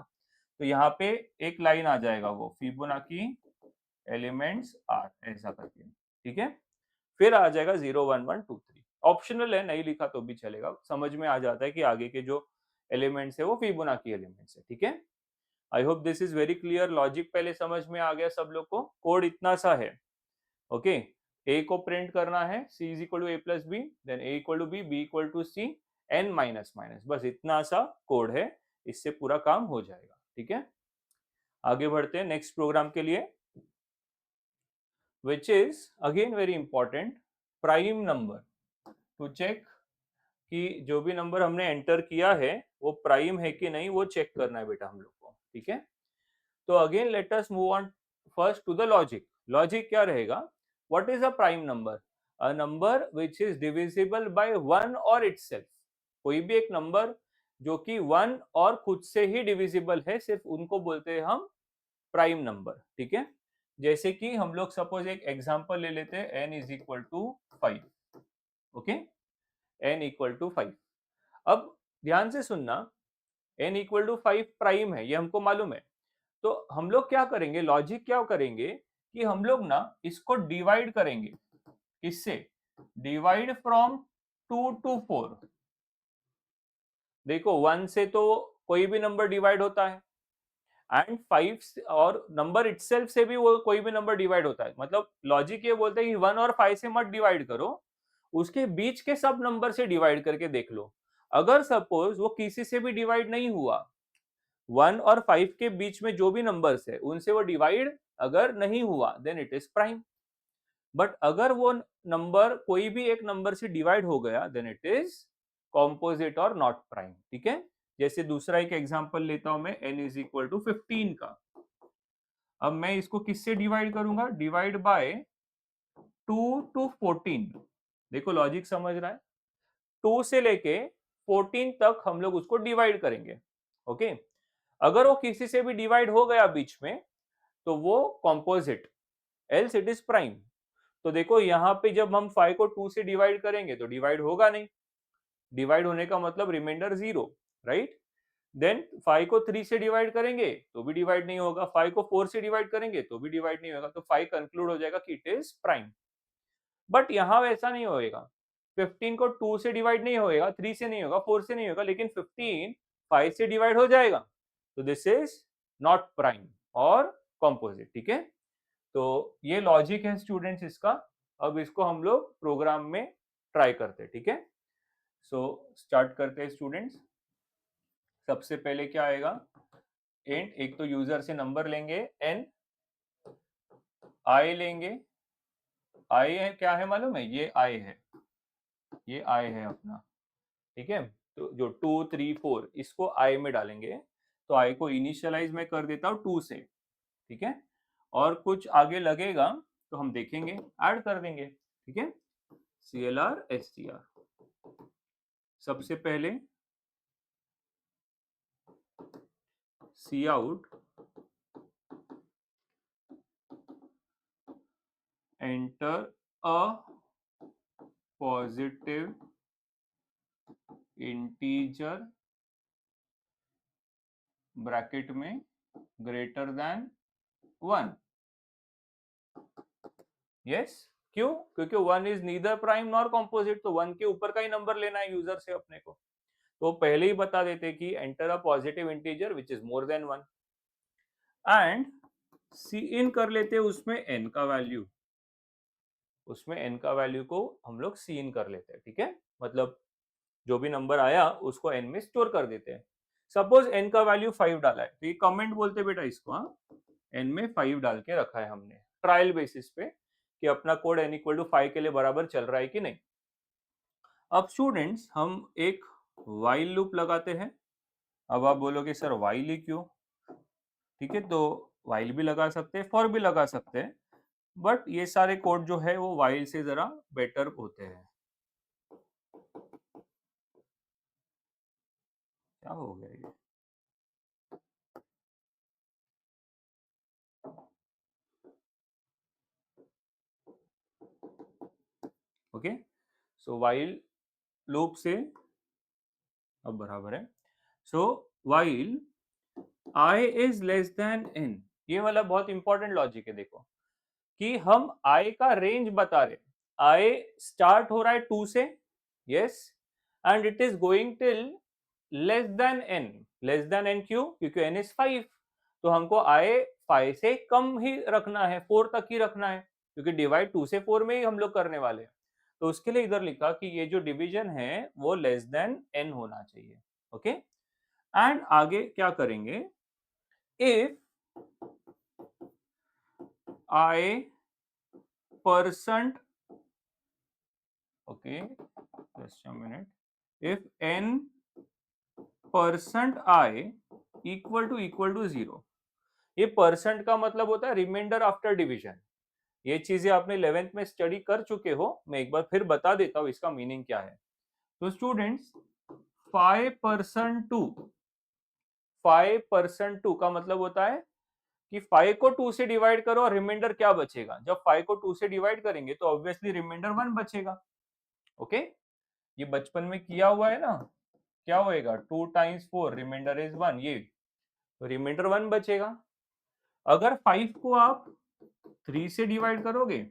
तो यहाँ पे एक लाइन आ जाएगा वो फिबोनाची एलिमेंट्स आर ऐसा करके, ठीक है, फिर आ जाएगा 0 1 1 2 3, ऑप्शनल है, नहीं लिखा तो भी चलेगा, समझ में आ जाता है कि आगे के जो एलिमेंट्स है वो फिबोनाची एलिमेंट्स है, ठीक है। आई hope this is very clear, logic पहले समझ में आ गया सब लोग को, कोड इतना सा है, ओके, ए को प्रिंट करना है, c is equal to A plus B, then A equal to B, B equal to C, N minus minus, बस इतना सा कोड है, इससे पूरा काम हो जाएगा, ठीक है। आगे बढ़ते हैं नेक्स्ट प्रोग्राम के लिए, which is again very important, prime number, to check कि जो भी नंबर हमने एंटर किया है वो प्राइम है कि नहीं, वो चेक करना है बेटा हम लोग को, ठीक है। तो again let us move on first to the logic, logic क्या रहेगा, what is a prime number, a number which is divisible by one और इटसेल्फ, कोई भी एक नंबर जो कि वन और खुद से ही डिविजिबल है, सिर्फ उनको बोलते हैं हम प्राइम नंबर, ठीक है। जैसे कि हम लोग सपोज एक एग्जांपल ले लेते हैं, n is equal to 5, okay, n equal to 5, अब ध्यान से सुनना, n इक्वल टू 5 प्राइम है, ये हमको मालूम है, तो हम लोग क्या करेंगे, लॉजिक क्या करेंगे कि हम लोग ना इसको डिवाइड करेंगे, किससे, डिवाइड फ्रॉम 2 टू 4, देखो 1 से तो कोई भी नंबर डिवाइड होता है, एंड 5 और नंबर इटसेल्फ से भी वो कोई भी नंबर डिवाइड होता है, मतलब लॉजिक ये बोलते हैं कि 1 और 5 से मत डिवाइड करो, उसके बीच के सब नंबर से डिवाइड करके देख लो, अगर सपोज वो किसी से भी डिवाइड नहीं हुआ, 1 और 5 के बीच में जो भी नंबर्स है उनसे वो डिवाइड अगर नहीं हुआ, then it is prime, but अगर वो नंबर कोई भी एक नंबर से डिवाइड हो गया, देन इट इज कॉम्पोजिट और नॉट प्राइम, ठीक है। जैसे दूसरा एक एग्जांपल लेता हूं मैं, n इज इक्वल टू 15 का, अब मैं इसको किससे डिवाइड करूंगा, डिवाइड बाय 2 टू 14, देखो लॉजिक समझ रहा है, 2 से लेके 14 तक हम लोग उसको डिवाइड करेंगे, ओके, अगर वो किसी से भी डिवाइड हो गया बीच में तो वो composite, else it is prime, तो देखो यहाँ पे जब हम 5 को 2 से डिवाइड करेंगे तो डिवाइड होगा नहीं, डिवाइड होने का मतलब रिमाइंडर 0, राइट, देन 5 को 3 से डिवाइड करेंगे तो भी डिवाइड नहीं होगा, 5 को 4 से डिवाइड करेंगे तो भी डिवाइड नहीं होगा, तो 5 कंक्लूड हो जाएगा कि इट इज प्राइम, बट यहाँ वैसा नहीं होएगा, 15 को 2 से डिवाइड नहीं होएगा, 3 से नहीं होगा, 4 से नहीं होगा, लेकिन 15 5 से डिवाइड हो जाएगा, तो दिस इज नॉट प्राइम और कॉम्पोजिट, ठीक है। तो ये लॉजिक है स्टूडेंट्स इसका, अब इसको हम लोग प्रोग्राम में ट्राई करते हैं, ठीक है। सो स्टार्ट करते हैं स्टूडेंट्स, सबसे पहले क्या आएगा, इंट, एक तो यूजर से नंबर लेंगे n, i लेंगे, i है क्या है मालूम है, ये i है, ये i है अपना, ठीक है, तो जो 2 3 4 इसको i में डालेंगे, तो i को इनिशियलाइज में कर देता हूँ 2 से, ठीक है, और कुछ आगे लगेगा तो हम देखेंगे, ऐड कर देंगे, ठीक है, CLR STR, सबसे पहले C out enter a positive integer bracket में ग्रेटर देन 1, यस, क्यों, क्योंकि 1 is neither prime nor composite, तो 1 के ऊपर का ही नंबर लेना है यूजर से अपने को, तो पहले ही बता देते कि enter a positive integer which is more than 1, and C in कर लेते हैं उसमें n का वैल्यू, उसमें n का वैल्यू को हम लोग सी इन कर लेते हैं, ठीक है, मतलब जो भी नंबर आया उसको n में स्टोर कर देते हैं, सपोज n का वैल्यू 5 डाला है, तो ये कमेंट बोलते बेटा इसको, हाँ, n में 5 डाल के रखा है हमने ट्रायल बेसिस पे कि अपना कोड n इक्वल टू 5 के लिए बराबर चल रहा है कि नहीं। अब स्टूडेंट्स हम एक while लूप लगाते हैं, अब आप बोलोगे सर while ही क्यों, ठीक है, तो while भी लगा सकते हैं, for भी लगा सकते हैं, बट ये सारे कोड जो है वो while से जरा बेटर होते हैं, हो गया ये? ओके, सो वाइल लूप से अब बराबर है, so while I is less then n, ये वाला बहुत इंपॉर्टेंट लॉजिक है। देखो कि हम i का रेंज बता रहे, i स्टार्ट हो रहा है 2 से, yes, and it is going till less than n। Less than n क्यों? क्योंकि n इज 5, तो हमको i 5 से कम ही रखना है, 4 तक ही रखना है, क्योंकि डिवाइड 2 से 4 में ही हम लोग करने वाले हैं। तो उसके लिए इधर लिखा कि ये जो डिवीजन है वो लेस देन n होना चाहिए। ओके, एंड आगे क्या करेंगे, if I percent, okay, just a minute, if n percent I equal to 0, ये परसेंट का मतलब होता है रिमाइंडर आफ्टर डिवीजन। ये चीजें आपने 11th में स्टडी कर चुके हो, मैं एक बार फिर बता देता हूं इसका मीनिंग क्या है। तो स्टूडेंट्स 5% 2, 5% 2 का मतलब होता है कि 5 को 2 से डिवाइड करो और रिमाइंडर क्या बचेगा। जब 5 को 2 से डिवाइड करेंगे तो ऑब्वियसली रिमाइंडर 1 बचेगा। ओके, ये बचपन में किया हुआ है ना, क्या होएगा, 2 टाइम्स 4 रिमाइंडर इज 1, ये तो रिमाइंडर 1 बचेगा। अगर 5 को आप 3 से डिवाइड करोगे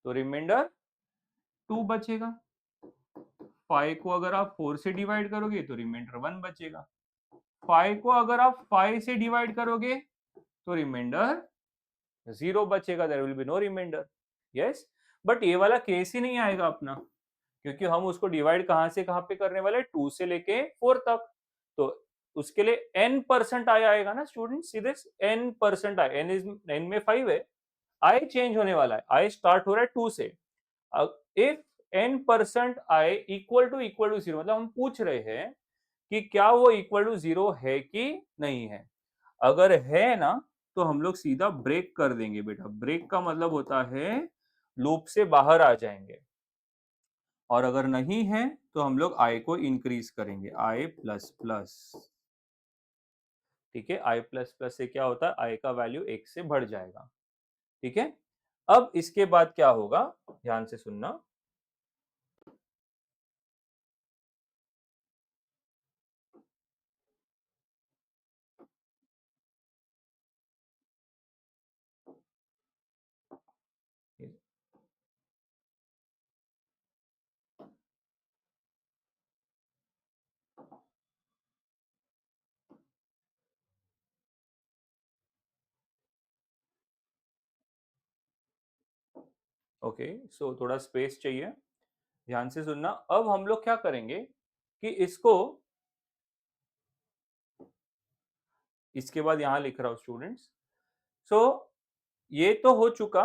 तो रिमाइंडर 2 बचेगा। 5 को अगर आप 4 से डिवाइड करोगे तो रिमाइंडर 1 बचेगा। 5 को अगर आप 5 से डिवाइड करोगे तो रिमाइंडर 0 बचेगा, there will be no remainder. Yes, but ये वाला केस ही नहीं आएगा अपना, क्योंकि हम उसको डिवाइड कहां से कहां पे करने वाले, 2 से लेके 4 तक। तो उसके लिए n परसेंट आएगा ना स्टूडेंट, सीधे n परसेंट आए, n इज n में 5 है, i चेंज होने वाला है, i स्टार्ट हो रहा है 2 से। If n percent i equal to 0, मतलब हम पूछ रहे हैं कि क्या वो इक्वल टू 0 है कि नहीं है। अगर है ना तो हम लोग सीधा ब्रेक कर देंगे बेटा। ब्रेक का मतलब होता है लूप से बाहर आ जाएंगे, और अगर नहीं है तो हम लोग i को इंक्रीज करेंगे, i प्लस प्लस। ठीक है, i प्लस प्लस से क्या होता है, i का वैल्यू 1 से बढ़ जाएगा। ठीक है, अब इसके बाद क्या होगा, ध्यान से सुनना। ओके, सो थोड़ा स्पेस चाहिए, ध्यान से सुनना। अब हम लोग क्या करेंगे कि इसके बाद यहां लिख रहा हूं स्टूडेंट्स। सो ये तो हो चुका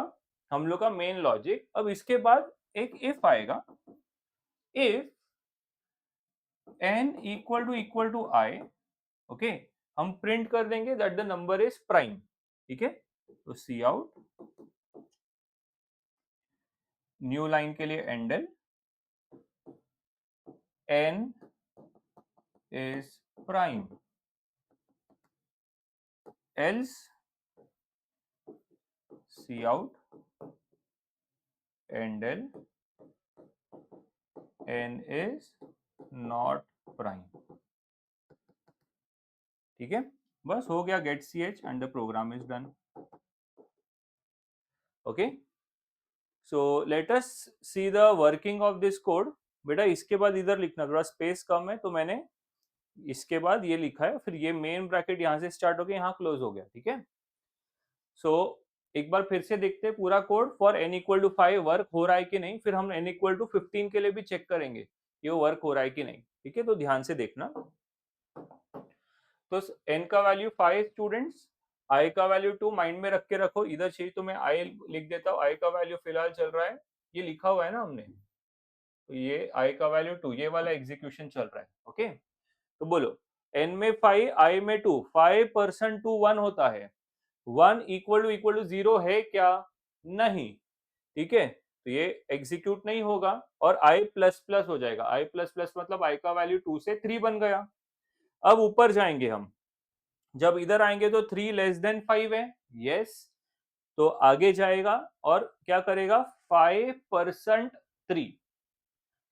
हम लोग का मेन लॉजिक। अब इसके बाद एक इफ आएगा, if n equal to i, okay, हम प्रिंट कर देंगे that the number is prime. ठीक है, तो सी आउट, न्यू लाइन के लिए endl, n is prime, else C out endl n is not prime. ठीक है, बस हो गया, गेट C H and the program is done. Okay, so let us see the working of this code. बेटा इसके बाद इधर लिखना, थोड़ा स्पेस कम है तो मैंने इसके बाद ये लिखा है, फिर ये मेन ब्रैकेट यहां से स्टार्ट हो गया, यहाँ क्लोज हो गया। ठीक है, सो एक बार फिर से देखते हैं पूरा code. For n equal to 5 work हो रहा है कि नहीं, फिर हम n इक्वल टू 15 के लिए भी चेक करेंगे ये वर्क हो रहा है कि नहीं। ठीक है, तो ध्यान से देखना। तो n का वैल्यू 5 स्टूडेंट्स, i का वैल्यू 2 माइंड में रख के रखो। इधर चाहिए तो मैं i लिख देता हूँ, i का वैल्यू फिलहाल चल रहा है, ये लिखा हुआ है ना हमने, तो ये i का वैल्यू 2, ये वाला एग्जीक्यूशन चल रहा है। ओके, तो बोलो n में 5 i में 2, 5% 2 1 होता है, 1 इक्वल टू 0 है क्या, नहीं। ठीक है, तो ये एग्जीक्यूट नहीं होगा और i प्लस प्लस हो जाएगा। i प्लस प्लस मतलब i का वैल्यू 2 से 3 बन गया। अब ऊपर जाएंगे हम, जब इधर आएंगे तो 3 लेस देन 5 है, यस। तो आगे जाएगा और क्या करेगा, 5% 3,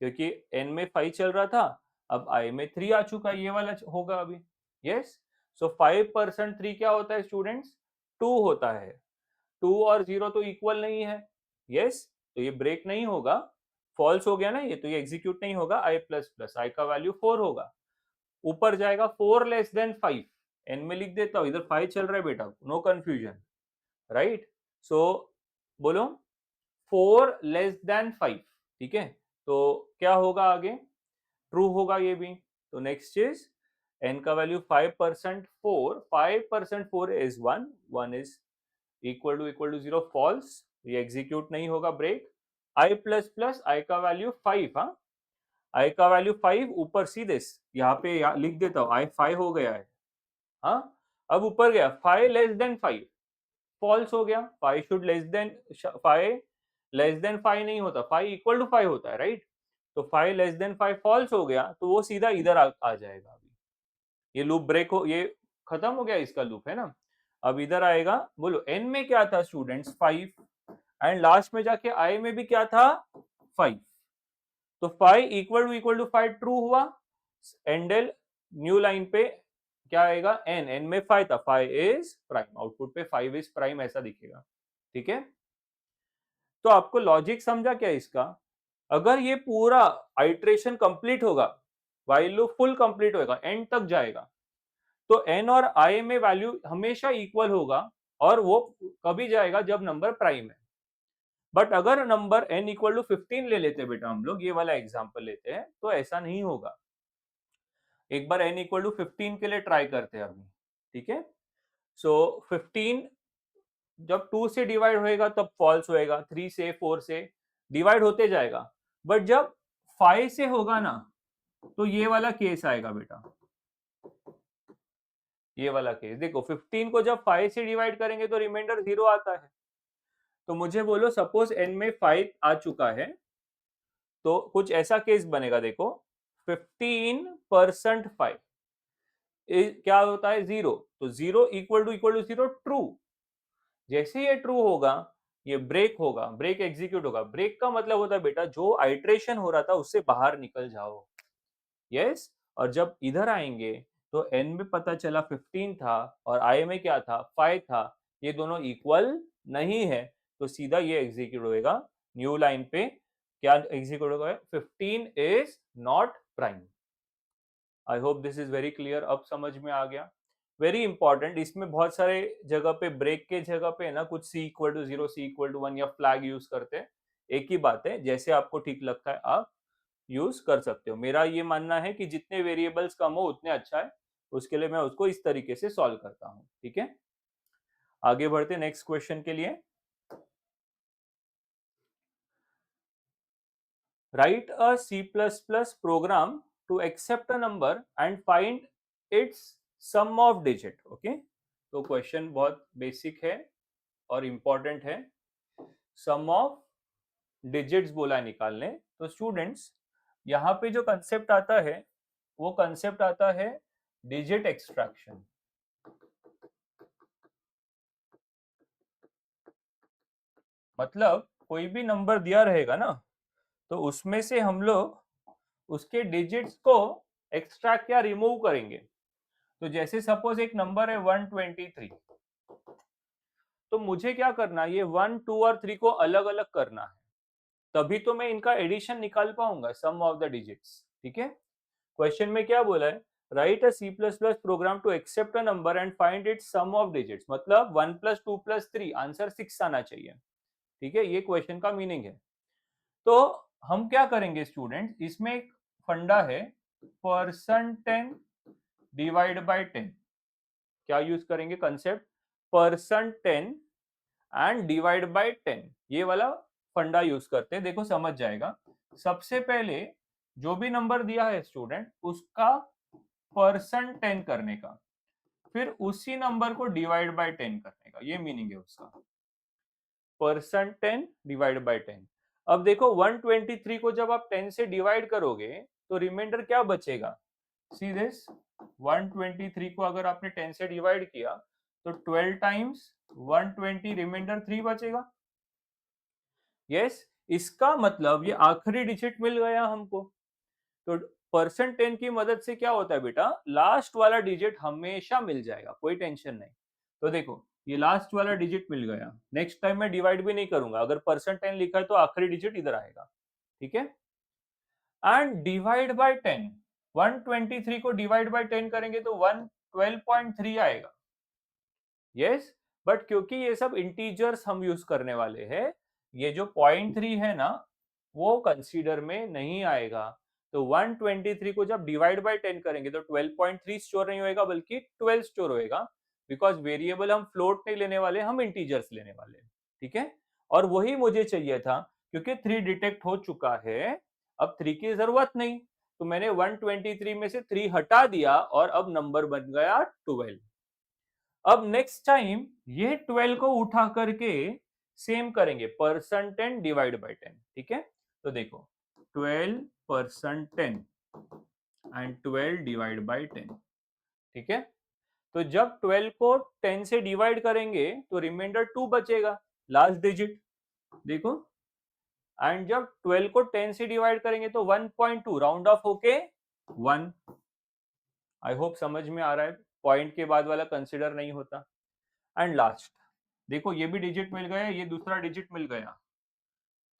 क्योंकि n में 5 चल रहा था, अब i में 3 आ चुका, ये वाला होगा अभी, यस। सो 5% 3 क्या होता है स्टूडेंट्स, 2 होता है। 2 और 0 तो इक्वल नहीं है, यस। तो ये ब्रेक नहीं होगा, फॉल्स हो गया ना ये, तो ये एग्जीक्यूट नहीं होगा, i प्लस प्लस i का वैल्यू 4 होगा। ऊपर जाएगा 4 लेस देन 5, n में लिख देता हूं, इधर 5 चल रहा है बेटा, नो कंफ्यूजन, राइट। सो बोलो 4 लेस देन 5, ठीक है। तो क्या होगा आगे, ट्रू होगा ये भी। तो नेक्स्ट इज n का value 5% 4, 5% 4 is 1, 1 is equal to 0, false, ये एग्जीक्यूट नहीं होगा, break. i plus plus i का वैल्यू 5, हाँ, i का वैल्यू 5, ऊपर सीधे यहाँ पे लिख देता हूँ, i 5 हो गया है, हाँ। अब ऊपर गया 5 लेस देन 5, फॉल्स हो गया, 5 should less than 5, less than 5 नहीं होता, 5 इक्वल टू 5 होता है, राइट। तो 5 लेस देन 5 फॉल्स हो गया, तो वो सीधा इधर आ जाएगा। अभी ये लूप ब्रेक हो, ये खत्म हो गया इसका लूप, है ना। अब इधर आएगा, बोलो n में क्या था स्टूडेंट्स, 5, एंड लास्ट में जाके i में भी क्या था, 5। तो 5 इक्वल टू 5 ट्रू हुआ, एंडल न्यू लाइन पे क्या आएगा, n में 5 था, 5 इज प्राइम, आउटपुट पे 5 इज प्राइम ऐसा दिखेगा, ठीक है। तो आपको लॉजिक समझा क्या इसका, अगर ये पूरा आइट्रेशन कंप्लीट होगा, व्हाइल लूप फुल कंप्लीट होगा, एंड तक जाएगा, तो n और i में वैल्यू हमेशा इक्वल होगा, और वो कभी जाएगा जब नंबर प्राइम है। बट अगर नंबर n इक्वल टू 15 ले लेते बेटा, हम लोग ये वाला एग्जांपल लेते हैं, तो ऐसा नहीं होगा। एक बार n इक्वल टू 15 के लिए ट्राई करते हैं अभी, ठीक है। सो 15 जब 2 से डिवाइड होएगा तब फॉल्स होएगा, 3 से 4 से डिवाइड होते जाएगा, बट जब 5 से होगा ना, तो ये वाला केस आएगा बेटा, ये वाला केस देखो, 15 को जब 5 से डिवाइड करेंगे तो रिमाइंडर 0 आता है। तो मुझे बोलो सपोज n में 5 आ चुका है, तो कुछ ऐसा केस बनेगा, देखो 15% 5 क्या होता है, 0, तो 0 इक्वल टू 0 ट्रू। जैसे ये ट्रू होगा, ये ब्रेक होगा, ब्रेक एग्जीक्यूट होगा। ब्रेक का मतलब होता है बेटा, जो आइट्रेशन हो रहा था उससे बाहर निकल जाओ, यस। और जब इधर आएंगे तो n में पता चला 15 था और i में क्या था, 5 था, ये दोनों इक्वल नहीं है, तो सीधा ये एग्जीक्यूट होएगा न्यू लाइन पे, क्या एग्जीक्यूट होगा, 15 is not prime. I hope this is very clear, अब समझ में आ गया। वेरी इंपॉर्टेंट, इसमें बहुत सारे जगह पे ब्रेक के जगह पे है ना, कुछ c equal to 0, c equal to 1 या फ्लैग यूज करते हैं। एक ही बात है, जैसे आपको ठीक लगता है आप यूज कर सकते हो। मेरा ये मानना है कि जितने वेरिएबल्स कम हो उतने अच्छा है, उसके लिए मैं उसको इस तरीके से सॉल्व करता हूँ, ठीक है। आगे बढ़ते नेक्स्ट क्वेश्चन के लिए। Write a C++ program to accept a number and find its sum of digit, okay. तो क्वेश्चन बहुत बेसिक है और इंपॉर्टेंट है। सम ऑफ डिजिट्स बोला है निकालने। तो स्टूडेंट्स, यहाँ पे जो कंसेप्ट आता है वो कंसेप्ट आता है डिजिट एक्सट्रैक्शन। मतलब कोई भी नंबर दिया रहेगा ना, तो उसमें से हम लोग उसके डिजिट्स को एक्सट्रैक्ट या रिमूव करेंगे। तो जैसे सपोज एक नंबर है 123, तो मुझे क्या करना है, ये 1, 2 और 3 को अलग अलग करना है, तभी तो मैं इनका एडिशन निकाल पाऊंगा, सम ऑफ द डिजिट्स, ठीक है। क्वेश्चन में क्या बोला है, write a C++ program to accept a number and find its sum of digits, मतलब 1 + 2 + 3 आंसर 6 आना चाहिए, ठीक है। ये क्वेश्चन का मीनिंग है। तो हम क्या करेंगे स्टूडेंट, इसमें एक फंडा है, %10 डिवाइड बाय 10। क्या यूज करेंगे कंसेप्ट, %10 एंड डिवाइड बाय 10, ये वाला फंडा यूज करते हैं। देखो समझ जाएगा। सबसे पहले जो भी नंबर दिया है स्टूडेंट, उसका %10 करने का, फिर उसी नंबर को डिवाइड बाय 10 करने का, ये मीनिंग है उसका, %10 डिवाइड बाय 10। अब देखो 123 को जब आप 10 से डिवाइड करोगे तो रिमाइंडर क्या बचेगा, सी दिस 123 को अगर आपने 10 से डिवाइड किया तो 12 टाइम्स 120 रिमाइंडर 3 बचेगा। यस, इसका मतलब ये आखिरी डिजिट मिल गया हमको। तो परसेंट 10 की मदद से क्या होता है बेटा, लास्ट वाला डिजिट हमेशा मिल जाएगा, कोई टेंशन नहीं। तो देखो ये लास्ट वाला डिजिट मिल गया, नेक्स्ट टाइम मैं डिवाइड भी नहीं करूंगा, अगर परसेंट 10 लिखा है तो आखिरी डिजिट इधर आएगा, ठीक है। एंड डिवाइड बाय 10, 123 को डिवाइड बाय 10 करेंगे तो 112.3 आएगा। यस, बट क्योंकि ये सब इंटीजर्स हम यूज करने वाले हैं, ये जो 0.3 है ना वो कंसीडर में नहीं आएगा। तो 123 को जब डिवाइड बाय 10 करेंगे तो 12.3 स्टोर नहीं होएगा बल्कि 12 स्टोर होएगा, बिकॉज वेरिएबल हम फ्लोट नहीं लेने वाले, हम इंटीजर्स लेने वाले हैं, ठीक है। और वही मुझे चाहिए था, क्योंकि 3 डिटेक्ट हो चुका है, अब 3 की जरूरत नहीं, तो मैंने 123 में से 3 हटा दिया और अब नंबर बन गया 12। अब नेक्स्ट टाइम ये 12 को उठा करके सेम करेंगे, परसेंट 10 डिवाइड बाय 10, ठीक है। तो देखो 12 परसेंट 10 एंड 12 डिवाइड बाय 10, ठीक है। तो जब 12 को 10 से डिवाइड करेंगे तो रिमाइंडर 2 बचेगा, लास्ट डिजिट देखो। एंड जब 12 को 10 से डिवाइड करेंगे तो 1.2 राउंड ऑफ होके 1। आई होप समझ में आ रहा है, पॉइंट के बाद वाला कंसिडर नहीं होता। एंड लास्ट देखो ये भी डिजिट मिल गया, ये दूसरा डिजिट मिल गया,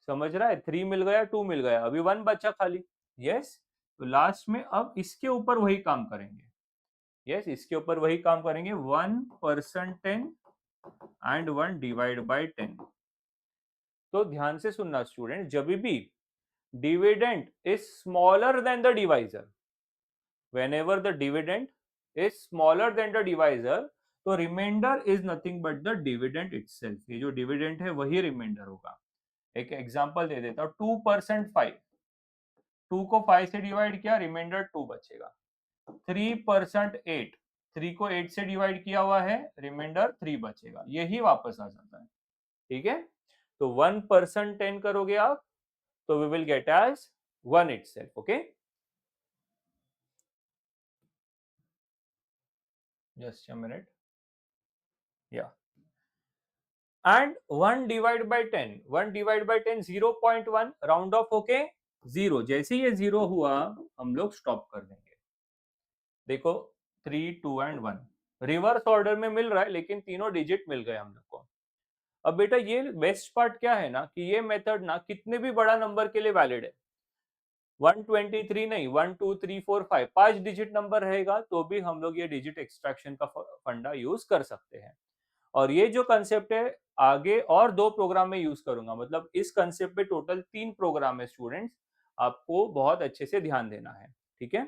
समझ रहा है, 3 मिल गया, 2 मिल गया, अभी 1 बचा खाली। यस, तो लास्ट में अब इसके ऊपर वही काम करेंगे। यस, इसके ऊपर वही काम करेंगे, 1 परसेंट 10 एंड 1 डिवाइड बाय 10। तो ध्यान से सुनना स्टूडेंट, जब भी dividend is smaller than the divisor, whenever the dividend is smaller than the divisor, तो remainder is nothing but the dividend itself, ये जो डिविडेंड है वही रिमाइंडर होगा। एक एग्जांपल दे देता हूं, 2% 5, 2 को 5 से डिवाइड किया, रिमाइंडर 2 बचेगा। 3% 8, 3 को 8 से डिवाइड किया हुआ है, रिमाइंडर 3 बचेगा, यही वापस आ जाता है, ठीक है। तो 1% 10 करोगे आप तो we will get as 1 itself, okay. Just a minute, या and 1 divide by 10, 1 divide by 10 0.1 round off होके 0, जैसे ये 0 हुआ हम लोग स्टॉप कर देंगे। देखो 3 2 एंड 1 रिवर्स ऑर्डर में मिल रहा है, लेकिन तीनों डिजिट मिल गए हम लोग को। अब बेटा ये बेस्ट पार्ट क्या है ना, कि ये मेथड ना कितने भी बड़ा नंबर के लिए वैलिड है, 123 नहीं, 1 2 3 4 5 5 डिजिट नंबर रहेगा तो भी हम लोग ये डिजिट एक्सट्रैक्शन का फंडा यूज कर सकते हैं। और ये जो कंसेप्ट है आगे और 2 प्रोग्राम में यूज करूंगा, मतलब इस कंसेप्ट पे टोटल 3 प्रोग्राम है स्टूडेंट्स, आपको बहुत अच्छे से ध्यान देना है, ठीक है।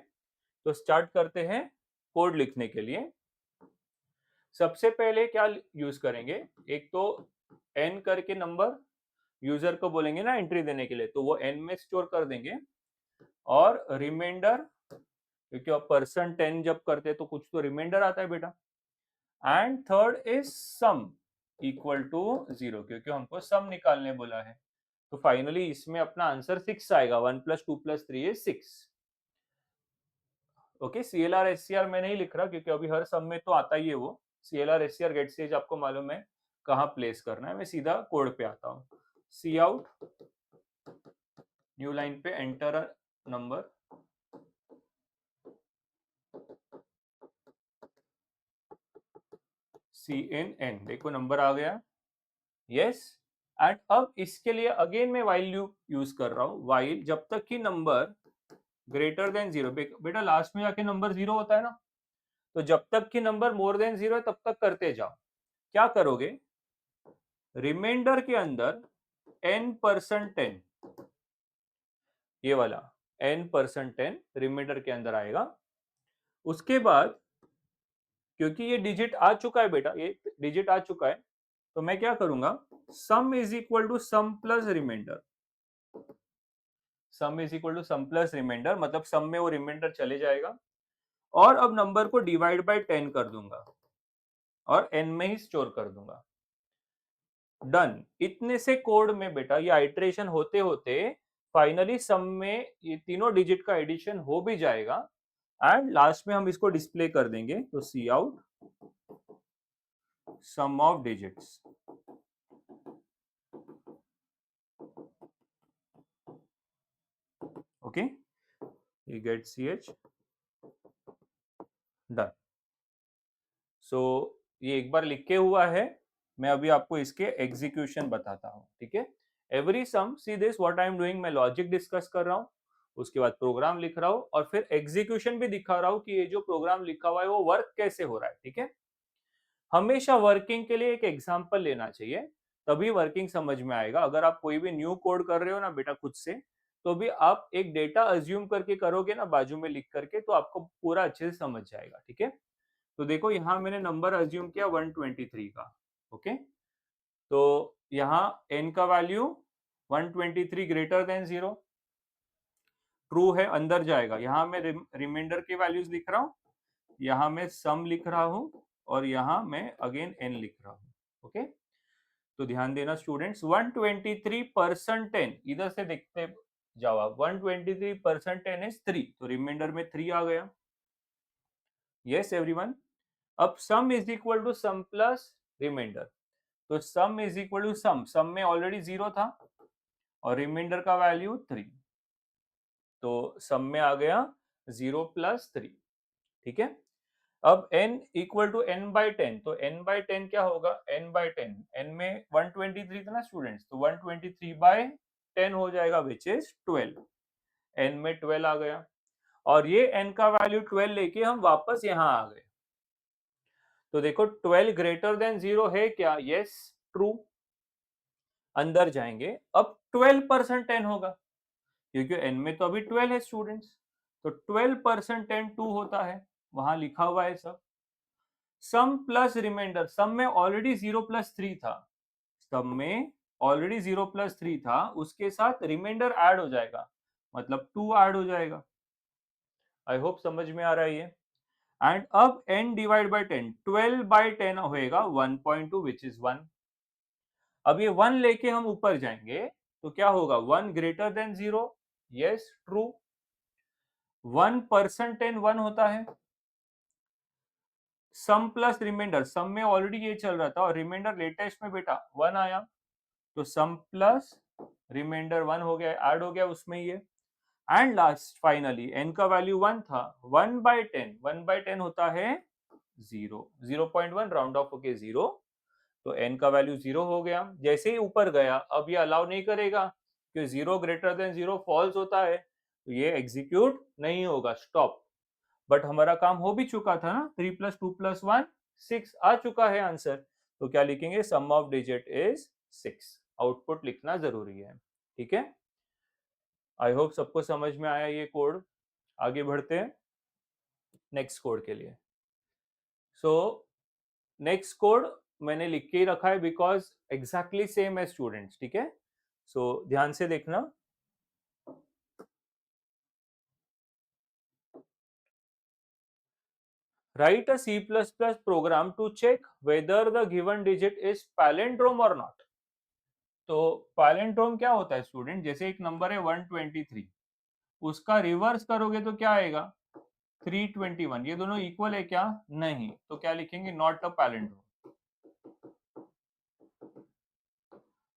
तो स्टार्ट करते हैं कोड लिखने के लिए। सबसे पहले क्या यूज करेंगे, एक तो n करके नंबर यूजर को बोलेंगे ना एंट्री देने के लिए, तो वो n में स्टोर कर देंगे। और रिमाइंडर, क्योंकि आप परसेंट 10 जब करते हैं तो कुछ तो रिमाइंडर आता है बेटा। And third is sum equal to 0, क्योंकि हमको सम निकालने बोला है। तो फाइनली इसमें अपना आंसर 6 आएगा, 1 + 2 + 3 इज 6। ओके, CLR SCR मैं नहीं लिख रहा क्योंकि अभी हर सम में तो आता ही है वो। CLR SCR गेट स्टेज आपको मालूम है कहाँ प्लेस करना है, मैं सीधा कोड पे आता हूँ। सी आउट, न्यू लाइन पे एंटर नंबर, CNN, देखो नंबर आ गया। यस, एंड अब इसके लिए अगेन मैं व्हाइल लूप यूज कर रहा हूँ, व्हाइल जब तक कि नंबर ग्रेटर देन 0, बेटा लास्ट में जाके नंबर 0 होता है ना, तो जब तक कि नंबर मोर देन 0 है तब तक करते जाओ। क्या करोगे, रिमाइंडर के अंदर n% 10, ये वाला n% 10 रिमाइंडर के अंदर आएगा। उसके बाद क्योंकि ये डिजिट आ चुका है बेटा, ये डिजिट आ चुका है, तो मैं क्या करूंगा, sum is equal to sum plus remainder. Sum is equal to sum plus remainder, मतलब सम में वो रिमाइंडर चले जाएगा, और अब नंबर को डिवाइड बाय 10 कर दूंगा और n में ही स्टोर कर दूंगा। डन। इतने से कोड में बेटा ये आइट्रेशन होते होते फाइनली सम में ये तीनों डिजिट का एडिशन हो भी जाएगा, एंड लास्ट में हम इसको डिस्प्ले कर देंगे, तो C out sum of digits. Okay, you get ch done. So ये एक बार लिख के हुआ है, मैं अभी आपको इसके एग्जीक्यूशन बताता हूँ, ठीक है। Every sum, see this what I am doing, मैं लॉजिक डिस्कस कर रहा हूँ, उसके बाद प्रोग्राम लिख रहा हूँ और फिर एग्जीक्यूशन भी दिखा रहा हूँ कि ये जो प्रोग्राम लिखा हुआ है वो वर्क कैसे हो रहा है, ठीक है। हमेशा वर्किंग के लिए एक एग्जाम्पल लेना चाहिए, तभी वर्किंग समझ में आएगा। अगर आप कोई भी न्यू कोड कर रहे हो ना बेटा खुद से, तो भी आप एक डेटा अज्यूम करके करोगे ना बाजू में लिख करके, तो आपको पूरा अच्छे से समझ जाएगा, ठीक है। तो देखो यहाँ मैंने नंबर अज्यूम किया 123 का, ओके। तो यहाँ n का वैल्यू 123 ग्रेटर देन 0 ट्रू है, अंदर जाएगा। यहाँ मैं रिमाइंडर के वैल्यूज लिख रहा हूँ, यहाँ मैं सम लिख रहा हूँ और यहाँ मैं अगेन n लिख रहा हूँ, ओके। तो ध्यान देना स्टूडेंट्स, 123% 10, इधर से देखते जाओ आप, 123% 10 इज 3, तो रिमाइंडर में 3 आ गया। Yes everyone. अब sum is equal to sum plus remainder, तो sum is equal to sum, sum में ऑलरेडी 0 था और रिमाइंडर का वैल्यू 3, तो सम में आ गया 0 प्लस 3, ठीक है। अब n equal to n by 10, तो n बाई 10 क्या होगा, n बाई 10, n में 123 था ना स्टूडेंट्स, तो 123 बाई 10 हो जाएगा विच इज 12, n में 12 आ गया और ये n का वैल्यू 12 लेके हम वापस यहाँ आ गए। तो देखो 12 ग्रेटर देन 0 है क्या, यस ट्रू, अंदर जाएंगे, अब 12% 10 होगा क्योंकि n में तो अभी 12 है स्टूडेंट्स, तो 12% 10 2 होता है, वहां लिखा हुआ है सब। सम प्लस रिमाइंडर, सम में ऑलरेडी 0 प्लस 3 था, सम में ऑलरेडी 0 प्लस 3 था, उसके साथ रिमाइंडर ऐड हो जाएगा, मतलब 2 ऐड हो जाएगा। आई होप समझ में आ रहा है ये। एंड अब n डिवाइड बाय 10, 12 बाय 10 होएगा 1.2 विच इज 1। अब ये 1 लेके हम ऊपर जाएंगे तो क्या होगा, 1 ग्रेटर देन 0, यस ट्रू। 1% 10 1 होता है। सम प्लस रिमाइंडर, सम में ऑलरेडी ये चल रहा था और रिमाइंडर लेटेस्ट में बेटा 1 आया, तो सम प्लस रिमाइंडर 1 हो गया, ऐड हो गया उसमें ये। एंड लास्ट फाइनली n का वैल्यू 1 था, 1 बाय 10, 1 बाय 10 होता है 0, 0.1 राउंड ऑफ होके 0, तो n का वैल्यू 0 हो गया। जैसे ही ऊपर गया, अब ये अलाउ नहीं करेगा कि 0 ग्रेटर देन 0 फॉल्स होता है, तो ये एग्जीक्यूट नहीं होगा, स्टॉप। बट हमारा काम हो भी चुका था ना, 3 प्लस 2 प्लस 1 6 आ चुका है आंसर, तो क्या लिखेंगे, सम ऑफ डिजिट इज 6, आउटपुट लिखना जरूरी है, ठीक है। आई होप सबको समझ में आया ये कोड। आगे बढ़ते हैं नेक्स्ट कोड के लिए। सो नेक्स्ट कोड मैंने लिख के ही रखा है बिकॉज एग्जैक्टली सेम है स्टूडेंट्स, ठीक है। सो ध्यान से देखना, write a C++ program to check whether the given digit is palindrome or not। तो palindrome क्या होता है स्टूडेंट, जैसे एक नंबर है 123, उसका रिवर्स करोगे तो क्या आएगा 321, ये दोनों इक्वल है क्या, नहीं, तो क्या लिखेंगे, नॉट अ पैलिंड्रोम,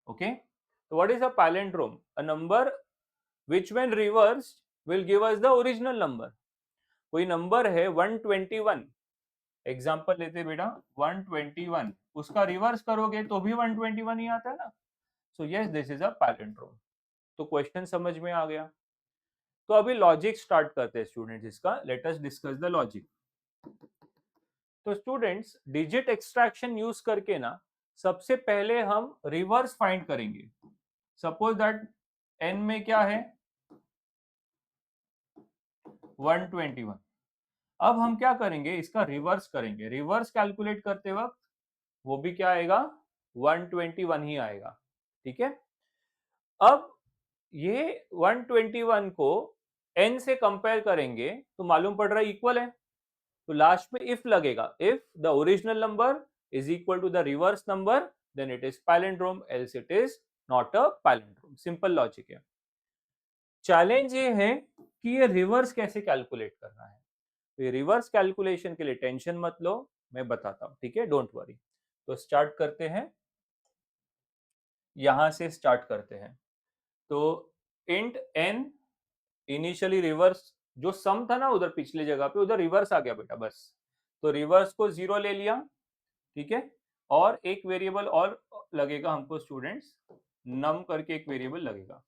ओके। तो what is a palindrome, a number which when reversed will give us the original number। कोई नंबर है 121, एग्जाम्पल लेते बेटा 121, उसका रिवर्स करोगे तो भी 121 ही आता है ना, so yes this is a palindrome. तो क्वेश्चन समझ में आ गया। तो अभी लॉजिक स्टार्ट करते हैं स्टूडेंट्स इसका, let us discuss the logic. तो स्टूडेंट्स डिजिट एक्सट्रैक्शन यूज करके ना, सबसे पहले हम रिवर्स फाइंड करेंगे। सपोज दैट n में क्या है 121, अब हम क्या करेंगे, इसका रिवर्स करेंगे। रिवर्स कैलकुलेट करते वक्त वो भी क्या आएगा, 121 ही आएगा, ठीक है। अब ये 121 को n से कंपेयर करेंगे तो मालूम पड़ रहा है इक्वल है, तो लास्ट में इफ लगेगा, if the original number is equal to the reverse number then it is palindrome, else it is not a palindrome. Simple logic है। चैलेंज ये है कि ये रिवर्स कैसे कैलकुलेट करना है। तो रिवर्स कैलकुलेशन के लिए टेंशन मत लो, मैं बताता हूँ, ठीक है, डोंट वरी। तो स्टार्ट करते हैं, यहां से स्टार्ट करते हैं। तो इंट एन इनिशियली रिवर्स, जो सम था ना उधर पिछले जगह पे, उधर रिवर्स आ गया बेटा बस। तो रिवर्स को 0 ले लिया, ठीक है। और एक वेरिएबल और लगेगा हमको स्टूडेंट्स, नम करके एक वेरिएबल लगेगा,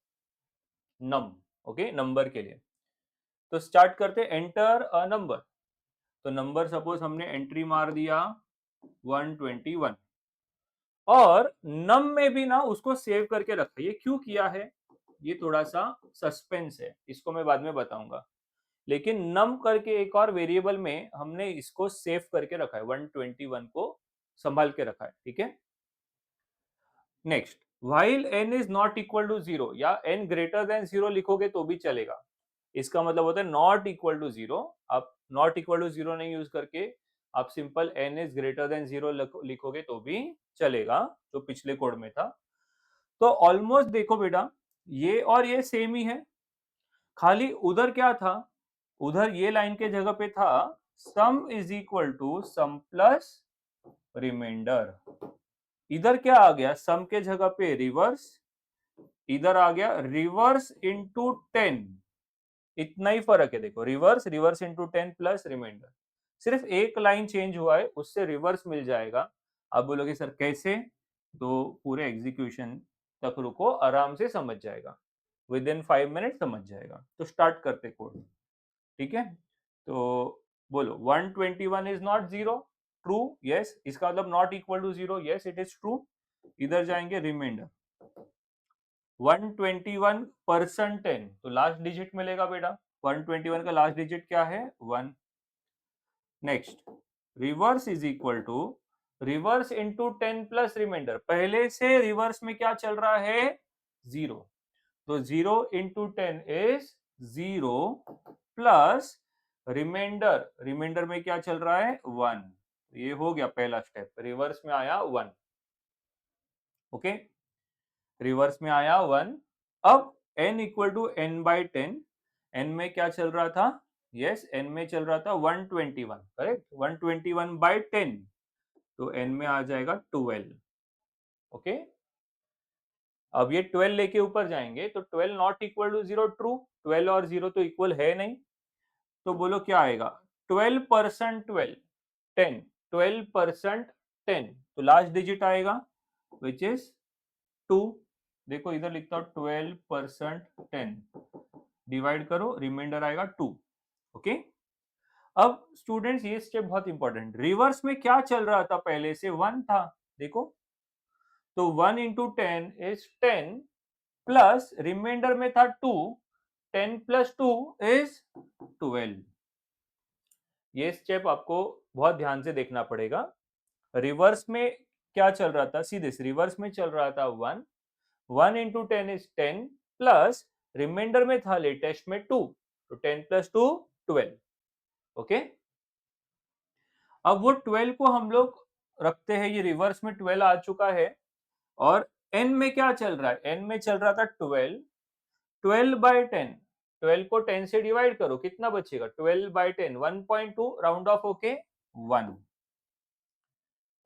नम, ओके, नंबर के लिए। तो स्टार्ट करते, एंटर अ नंबर। तो नंबर सपोज हमने एंट्री मार दिया 121, और नम में भी ना उसको सेव करके रखा। ये क्यों किया है, ये थोड़ा सा सस्पेंस है, इसको मैं बाद में बताऊंगा। लेकिन नम करके एक और वेरिएबल में हमने इसको सेव करके रखा है, 121 को संभाल के रखा है, ठीक है। Next, while n is not equal to 0 या n ग्रेटर देन 0 लिखोगे तो भी चलेगा। इसका मतलब होता है नॉट इक्वल टू 0। आप नॉट इक्वल टू 0 नहीं यूज करके आप simple n is greater than 0 लिखोगे तो भी चलेगा, जो पिछले कोड में था। तो ऑलमोस्ट देखो बेटा, ये और ये सेम ही है, खाली उधर क्या था, उधर ये लाइन के जगह पे था sum is equal to sum plus remainder. इधर क्या आ गया, सम के जगह पे रिवर्स, इधर आ गया रिवर्स इंटू 10। इतना ही फर्क है, देखो, reverse reverse into 10 plus remainder. सिर्फ एक लाइन चेंज हुआ है, उससे रिवर्स मिल जाएगा। आप बोलोगे सर कैसे, तो पूरे एग्जीक्यूशन तक रुको, आराम से समझ जाएगा, विद इन 5 मिनट समझ जाएगा। तो स्टार्ट करते कोड, ठीक है। तो बोलो 121 इज नॉट 0, ट्रू, यस। इसका मतलब not equal to 0, yes it is true. इधर जाएंगे रिमाइंडर 121% 10, तो लास्ट डिजिट मिलेगा बेटा। 121 का लास्ट डिजिट क्या है, 1। Next, reverse is equal to reverse into 10 plus remainder. पहले से रिवर्स में क्या चल रहा है, 0। तो 0 into 10 is 0 plus remainder, remainder में क्या चल रहा है, 1। ये हो गया पहला स्टेप, रिवर्स में आया 1, ओके, रिवर्स में आया 1। अब n equal to n by 10, n में क्या चल रहा था, यस n में चल रहा था 121, करेक्ट, 121 बाई 10, तो n में आ जाएगा 12, ओके। अब ये 12 लेके ऊपर जाएंगे तो 12 नॉट इक्वल टू 0, ट्रू, 12 और 0 तो इक्वल है नहीं, तो बोलो क्या आएगा, 12% 12 10, 12% 10, तो लास्ट डिजिट आएगा विच इज 2। देखो इधर लिखता हूं 12% 10, डिवाइड करो, रिमाइंडर आएगा 2, ओके। अब स्टूडेंट्स ये स्टेप बहुत इंपॉर्टेंट, रिवर्स में क्या चल रहा था, पहले से 1 था, देखो। तो 1 इंटू 10 इज 10 प्लस रिमाइंडर में था 2, 10 प्लस 2 इज 12। ये स्टेप आपको बहुत ध्यान से देखना पड़ेगा। रिवर्स में क्या चल रहा था, सीधे रिवर्स में चल रहा था 1, 1 इंटू 10 इज 10 प्लस रिमाइंडर में था लेटेस्ट में 2, तो 10 प्लस 2 12, ओके। अब वो 12 को हम लोग रखते हैं, ये रिवर्स में 12 आ चुका है, और n में क्या चल रहा है, n में चल रहा था 12, 12 बाई 10, 12 को 10 से डिवाइड करो, कितना बचेगा, 12 बाई 10 1.2, राउंड ऑफ होके 1,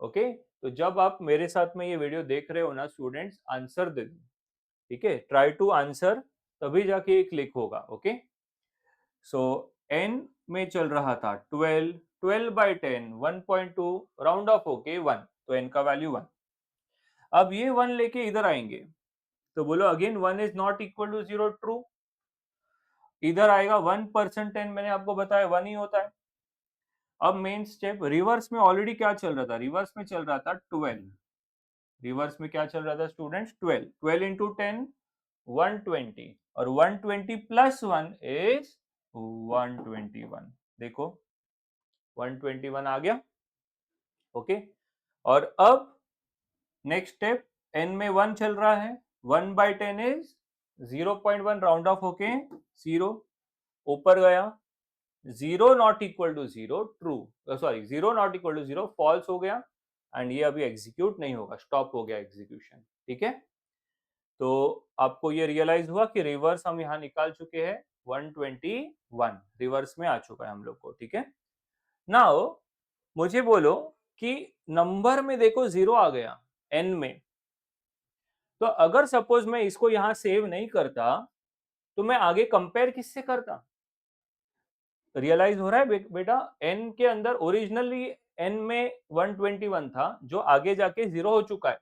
ओके। तो जब आप मेरे साथ में ये वीडियो देख रहे हो ना स्टूडेंट्स, आंसर दे दो, ठीक है, ट्राई टू आंसर, तभी जाके क्लिक होगा, ओके। सो n में चल रहा था 12, 12 बाई 10 1.2, राउंड ऑफ होके 1, तो n का वैल्यू 1। अब ये 1 लेके इधर आएंगे, तो बोलो again 1 is not equal to 0, true. इधर आएगा 1% 10, मैंने आपको बताया 1 ही होता है। अब मेन स्टेप, रिवर्स में ऑलरेडी क्या चल रहा था, रिवर्स में चल रहा था 12, रिवर्स में क्या चल रहा था स्टूडेंट्स, 12, 12 इंटू 10 120, और 120 प्लस 1 इज 121, देखो 121 आ गया, ओके। और अब नेक्स्ट स्टेप, n में 1 चल रहा है, 1 बाई 10 इज 0.1, राउंड ऑफ होके 0, ऊपर गया, 0 not equal to 0, true, sorry 0 not equal to 0 false हो गया, एंड ये अभी एग्जीक्यूट नहीं होगा, स्टॉप हो गया एग्जीक्यूशन, ठीक है। तो आपको ये रियलाइज हुआ कि रिवर्स हम यहाँ निकाल चुके हैं, 121 रिवर्स में आ चुका है हम लोग को, ठीक है। नाउ मुझे बोलो कि नंबर में देखो 0 आ गया n में, तो अगर सपोज मैं इसको यहां सेव नहीं करता तो मैं आगे कंपेयर किससे करता? रियलाइज हो रहा है बेटा, n के अंदर ओरिजिनली n में 121 था जो आगे जाके 0 हो चुका है,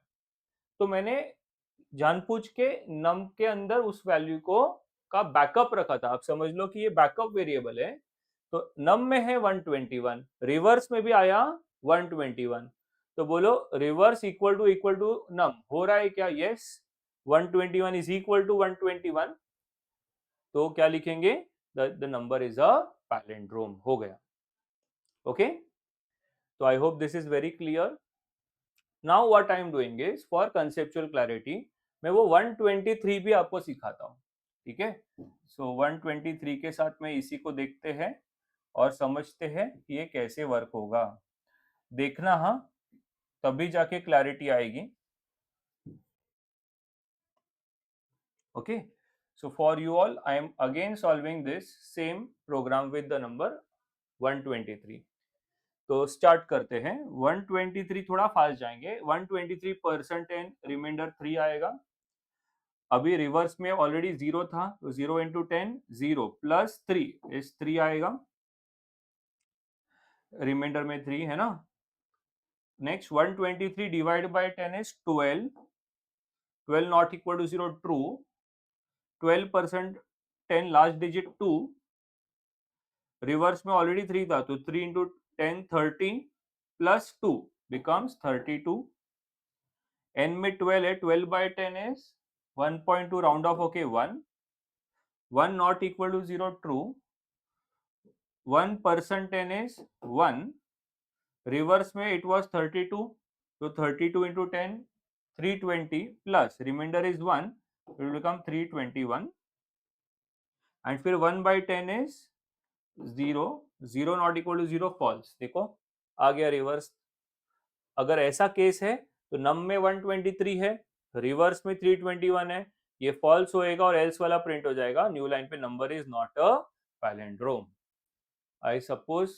तो मैंने जानबूझ के नम के अंदर उस वैल्यू को का बैकअप रखा था। आप समझ लो कि ये बैकअप वेरिएबल है, तो नम में है 121, रिवर्स में भी आया 121, तो बोलो रिवर्स इक्वल टू नम हो रहा है क्या? यस, 121 इज इक्वल टू 121, तो क्या लिखेंगे? The number is a palindrome, हो गया। ओके, तो आई hope this is very clear. Now what I am doing is for conceptual clarity मैं वो 123 भी आपको सिखाता हूँ, ठीक है। सो 123 के साथ में इसी को देखते हैं और समझते हैं कि ये कैसे वर्क होगा। देखना, हाँ, तभी जाके क्लैरिटी आएगी। Okay, so for you all I am again solving this same program with the number 123। तो स्टार्ट करते हैं। 123 थोड़ा फास्ट जाएंगे। 123% एन रिमाइंडर 3 आएगा। अभी रिवर्स में ऑलरेडी 0 था, तो 0 इंटू 10 0 प्लस 3 इस 3 आएगा, रिमाइंडर में 3 है ना। Next 123 divide by 10 is 12, 12 not equal to 0 true, 12% 10 last digit 2, रिवर्स में ऑलरेडी 3 था, तो 3 इंटू 10 30 प्लस 2 बिकम्स 32, n में 12 है, 12 बाय 10 इज 1.2 राउंड ऑफ होके 1, 1 not equal to 0 true, 1% 10 is 1, रिवर्स में इट वाज 32, तो 32 into 10 320 plus remainder is 1, it will become 321, and फिर 1 by 10 is 0, 0 not equal to 0 false. देखो आ गया रिवर्स। अगर ऐसा केस है तो नम में 123 है, रिवर्स में 321 है, ये फॉल्स होएगा और एल्स वाला प्रिंट हो जाएगा। न्यू लाइन पे number is not a palindrome. I suppose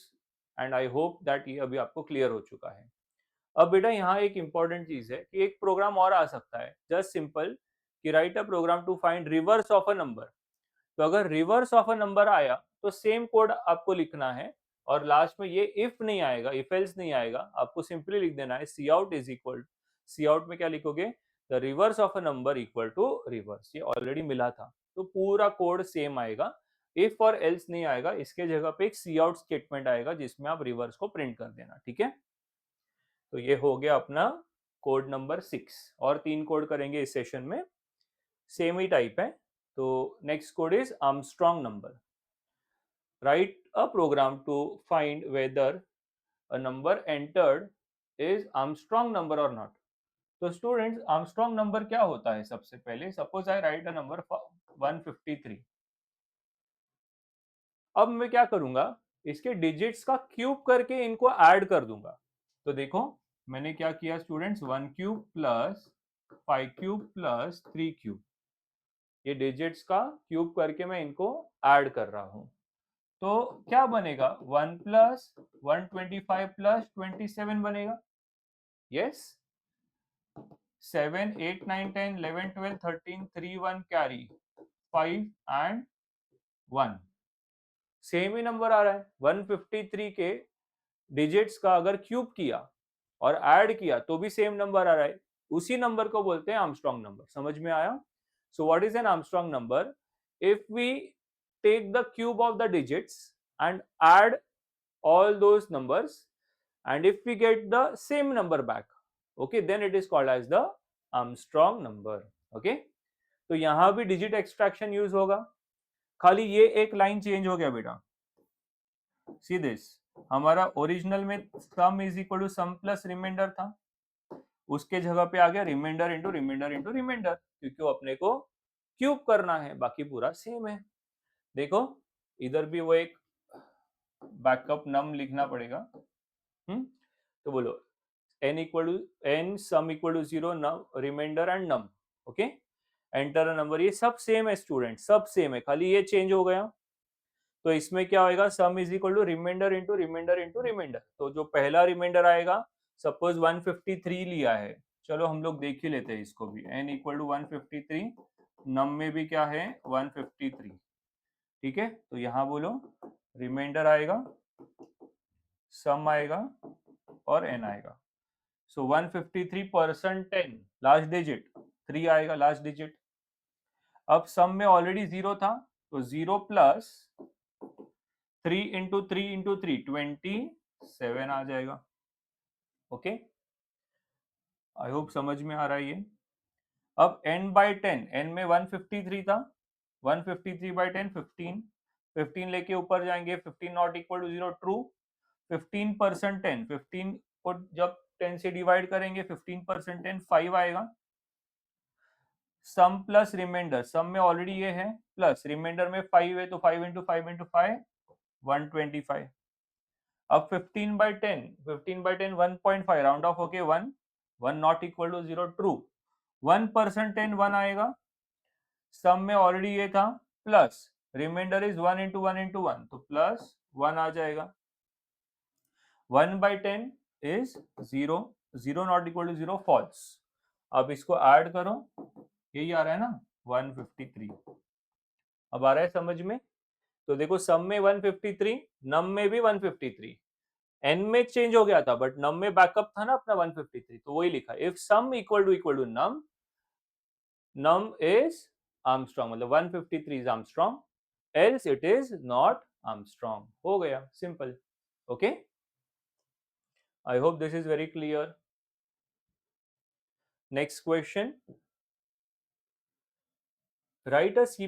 and I hope that ये अभी आपको क्लियर हो चुका है। अब बेटा यहाँ एक इंपॉर्टेंट चीज है कि एक प्रोग्राम और आ सकता है, जस्ट सिंपल कि write a program to find reverse of a number. तो अगर रिवर्स ऑफ अ नंबर आया तो सेम कोड आपको लिखना है, और लास्ट में ये इफ नहीं आएगा, इफ एल्स नहीं आएगा, आपको सिंपली लिख देना है C out is equal, C out में क्या लिखोगे? The reverse of a number equal to reverse. ये ऑलरेडी मिला था, तो पूरा कोड सेम आएगा। इफ और एल्स नहीं आएगा, इसके जगह पे एक सी आउट स्टेटमेंट आएगा जिसमें आप रिवर्स को प्रिंट कर देना, ठीक है। तो ये हो गया अपना कोड नंबर 6, और 3 कोड करेंगे इस सेशन में, सेम ही टाइप है। तो next code is Armstrong number. Write a program to find whether a number entered is Armstrong number or not। तो स्टूडेंट्स आर्मस्ट्रांग नंबर क्या होता है? सबसे पहले suppose I right a number 153। अब मैं क्या करूंगा, इसके डिजिट्स का क्यूब करके इनको ऐड कर दूंगा। तो देखो मैंने क्या किया students, 1 cube plus 5 cube plus 3 cube, ये डिजिट्स का क्यूब करके मैं इनको ऐड कर रहा हूं। तो क्या बनेगा? 1 प्लस 125 प्लस 27 बनेगा। यस, 7 8 9 10 11 12 13 3 1 कैरी 5 एंड 1, सेम ही नंबर आ रहा है। 153 के डिजिट्स का अगर क्यूब किया और ऐड किया तो भी सेम नंबर आ रहा है। उसी नंबर को बोलते हैं आर्मस्ट्रांग नंबर। समझ में आया? So what is an Armstrong number? If we take the cube of the digits and add all those numbers, and if we get the same number back, okay, then it is called as the Armstrong number। okay, तो यहां भी डिजिट एक्सट्रैक्शन यूज होगा, खाली ये एक लाइन चेंज हो गया बेटा। सी दिस, हमारा ओरिजिनल में sum is equal to sum plus remainder था, उसके जगह पे आ गया remainder into remainder into remainder, क्योंकि वो अपने को क्यूब करना है, बाकी पूरा सेम है। देखो इधर भी वो एक बैकअप नम लिखना पड़ेगा। तो बोलो n equal to n sum equal to 0 num remainder and num. Okay, enter a number, ये सब सेम है स्टूडेंट, सब सेम है, खाली ये चेंज हो गया। तो इसमें क्या होएगा, sum is equal to remainder into remainder into remainder. तो जो पहला रिमाइंडर आएगा, सपोज 153 लिया है, चलो हम लोग देख ही लेते हैं इसको भी, n इक्वल टू 153, नम में भी क्या है 153, ठीक है। तो यहाँ बोलो रिमाइंडर आएगा, सम आएगा और n आएगा। सो 153% 10 लास्ट डिजिट 3 आएगा लास्ट डिजिट। अब सम में ऑलरेडी 0 था, तो 0 प्लस 3 इंटू 3 इंटू 3 27 आ जाएगा। ओके, आई होप समझ में आ रहा है ये। अब n बाई 10, n में 153 था, 153 बाई 10 15, 15 लेके ऊपर जाएंगे, 15 नॉट इक्वल टू 0 ट्रू, 15% 10, 15 को जब 10 से डिवाइड करेंगे 15% 10 5 आएगा। सम प्लस रिमाइंडर, सम में ऑलरेडी ये है, प्लस रिमाइंडर में 5 है, तो 5 इंटू 5 इंटू 5 125। अब 15 बाई 10, 15 बाई 10 1.5, राउंड ऑफ होके 1, 1 नॉट इक्वल टू 0 ट्रू, 1% 10 1 आएगा। सम में ऑलरेडी ये था, plus remainder is 1 into 1 into 1, तो प्लस 1 आ जाएगा। 1 by 10 is 0, 0 not equal to 0 false. अब इसको ऐड करो, यही आ रहा है ना 153। अब आ रहा है समझ में। तो देखो सम में 153, नम में भी 153, एन में चेंज हो गया था बट नम में बैकअप था ना अपना 153, तो वही लिखा, if sum equal to num, num is Armstrong, मतलब 153 is Armstrong, else it is not Armstrong. हो गया simple. Okay, I hope this is very clear. Next question, write a C++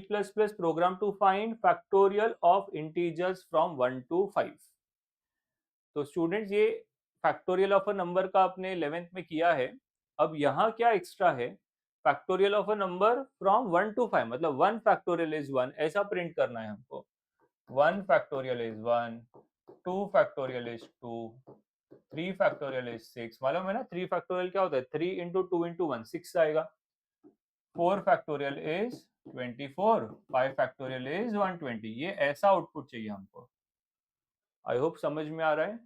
program to find factorial of integers from 1 to 5। तो स्टूडेंट्स ये फैक्टोरियल ऑफ अ नंबर का आपने 11th में किया है। अब यहाँ क्या एक्स्ट्रा है, factorial of a number from 1 to 5, मतलब 1 फैक्टोरियल इज 1 ऐसा प्रिंट करना है हमको। 1 factorial is 1, 2 factorial is 2, 3 factorial is 6। मालूम है ना 3 फैक्टोरियल क्या होता है, 3 इंटू 2 इंटू 1 6 आएगा। 4 फैक्टोरियल इज 24, 5 फैक्टोरियल इज 120। ये ऐसा आउटपुट चाहिए हमको। आई होप समझ में आ रहा है।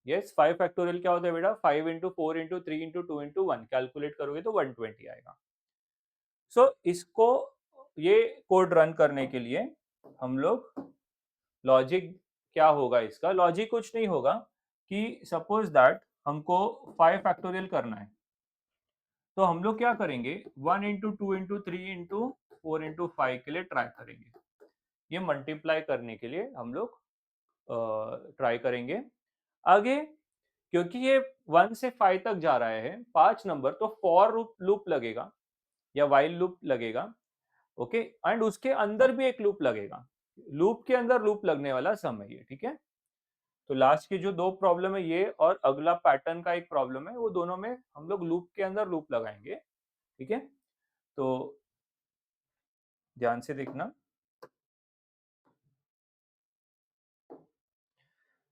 यस, 5 फैक्टोरियल क्या होता है बेटा, 5 into 4 into 3 into 2 into 1, calculate करोगे तो 120 आएगा। सो इसको, ये कोड रन करने के लिए हम लोग लॉजिक क्या होगा, इसका लॉजिक कुछ नहीं होगा कि सपोज दैट हमको 5 फैक्टोरियल करना है, तो हम लोग क्या करेंगे, 1 इंटू 2 इंटू 3 इंटू 4 इंटू 5 के लिए ट्राई करेंगे। ये मल्टीप्लाई करने के लिए हम लोग ट्राई करेंगे। आगे क्योंकि ये 1 से 5 तक जा रहा है 5 नंबर, तो फॉर लूप लगेगा या वाइल लूप लगेगा। ओके, एंड उसके अंदर भी एक लूप लगेगा, लूप के अंदर लूप लगने वाला सम है ये, ठीक है। तो लास्ट की जो दो प्रॉब्लम है ये और अगला पैटर्न का एक प्रॉब्लम है, वो दोनों में हम लोग लूप के अंदर लूप लगाएंगे, ठीक है। तो ध्यान से देखना,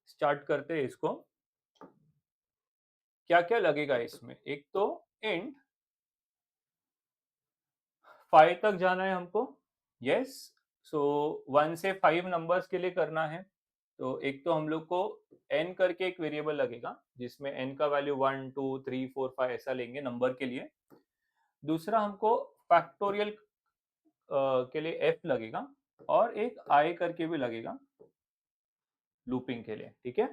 स्टार्ट करते हैं इसको। क्या क्या लगेगा इसमें, एक तो इंट 5 तक जाना है हमको, यस। सो 1 से 5 नंबर्स के लिए करना है, तो एक तो हम लोग को n करके एक वेरिएबल लगेगा जिसमें n का वैल्यू 1 2 3 4 5 ऐसा लेंगे नंबर के लिए। दूसरा हमको फैक्टोरियल के लिए f लगेगा, और एक i करके भी लगेगा लूपिंग के लिए, ठीक है।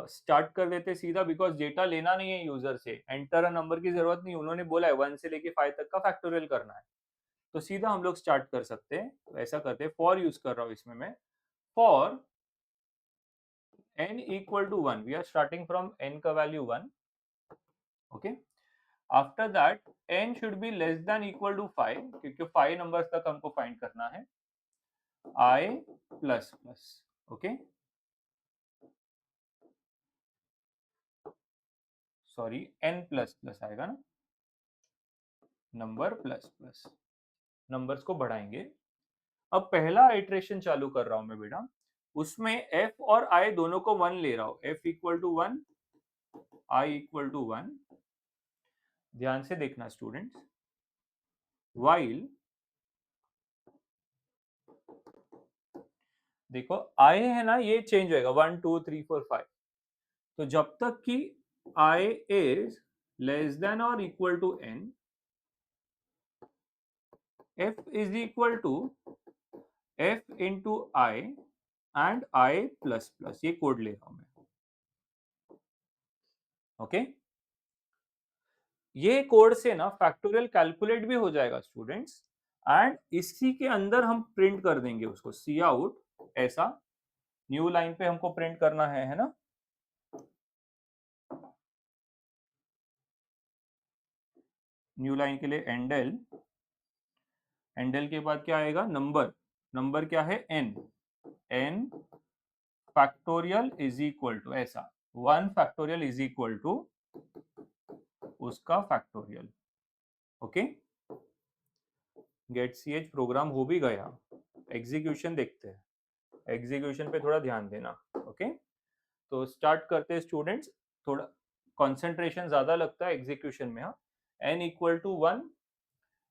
स्टार्ट कर देते सीधा, बिकॉज डेटा लेना नहीं है यूजर से, एंटर अ नंबर की जरूरत नहीं, उन्होंने बोला है 1 से लेके 5 तक का फैक्टोरियल करना है, तो सीधा हम लोग स्टार्ट कर सकते हैं। तो ऐसा करते हैं, फॉर यूज कर रहा हूं इसमें मैं, for n equal to 1, we are starting from n का value 1, okay. After that n should be less than equal to 5, क्योंकि 5 नंबर्स तक हमको फाइंड करना है, i plus plus, okay, sorry n plus plus आएगा ना, नंबर प्लस प्लस, नंबर्स को बढ़ाएंगे। अब पहला इटरेशन चालू कर रहा हूं मैं बेटा, उसमें f और i दोनों को 1 ले रहा हूं, f equal to 1, i equal to 1। ध्यान से देखना स्टूडेंट्स, while देखो i है ना, ये चेंज होएगा 1 2 3 4 5, तो जब तक कि i इज लेस देन और equal to n, f is equal to f into i and i plus plus, ये कोड ले रहा हूं मैं। ओके, ये कोड से ना फैक्टोरियल कैलकुलेट भी हो जाएगा स्टूडेंट्स, एंड इसी के अंदर हम प्रिंट कर देंगे उसको सी आउट, ऐसा न्यू लाइन पे हमको प्रिंट करना है ना। न्यू लाइन के लिए एंडल, एंडल के बाद क्या आएगा, नंबर, नंबर क्या है n, n factorial is equal to ऐसा 1 फैक्टोरियल इज इक्वल टू उसका फैक्टोरियल। ओके, गेट सी एच प्रोग्राम हो भी गया, एग्जीक्यूशन देखते हैं, एग्जीक्यूशन पे थोड़ा ध्यान देना। ओके, तो स्टार्ट करते हैं स्टूडेंट्स, थोड़ा कंसंट्रेशन ज्यादा लगता है एग्जीक्यूशन में। हाँ, n इक्वल टू 1,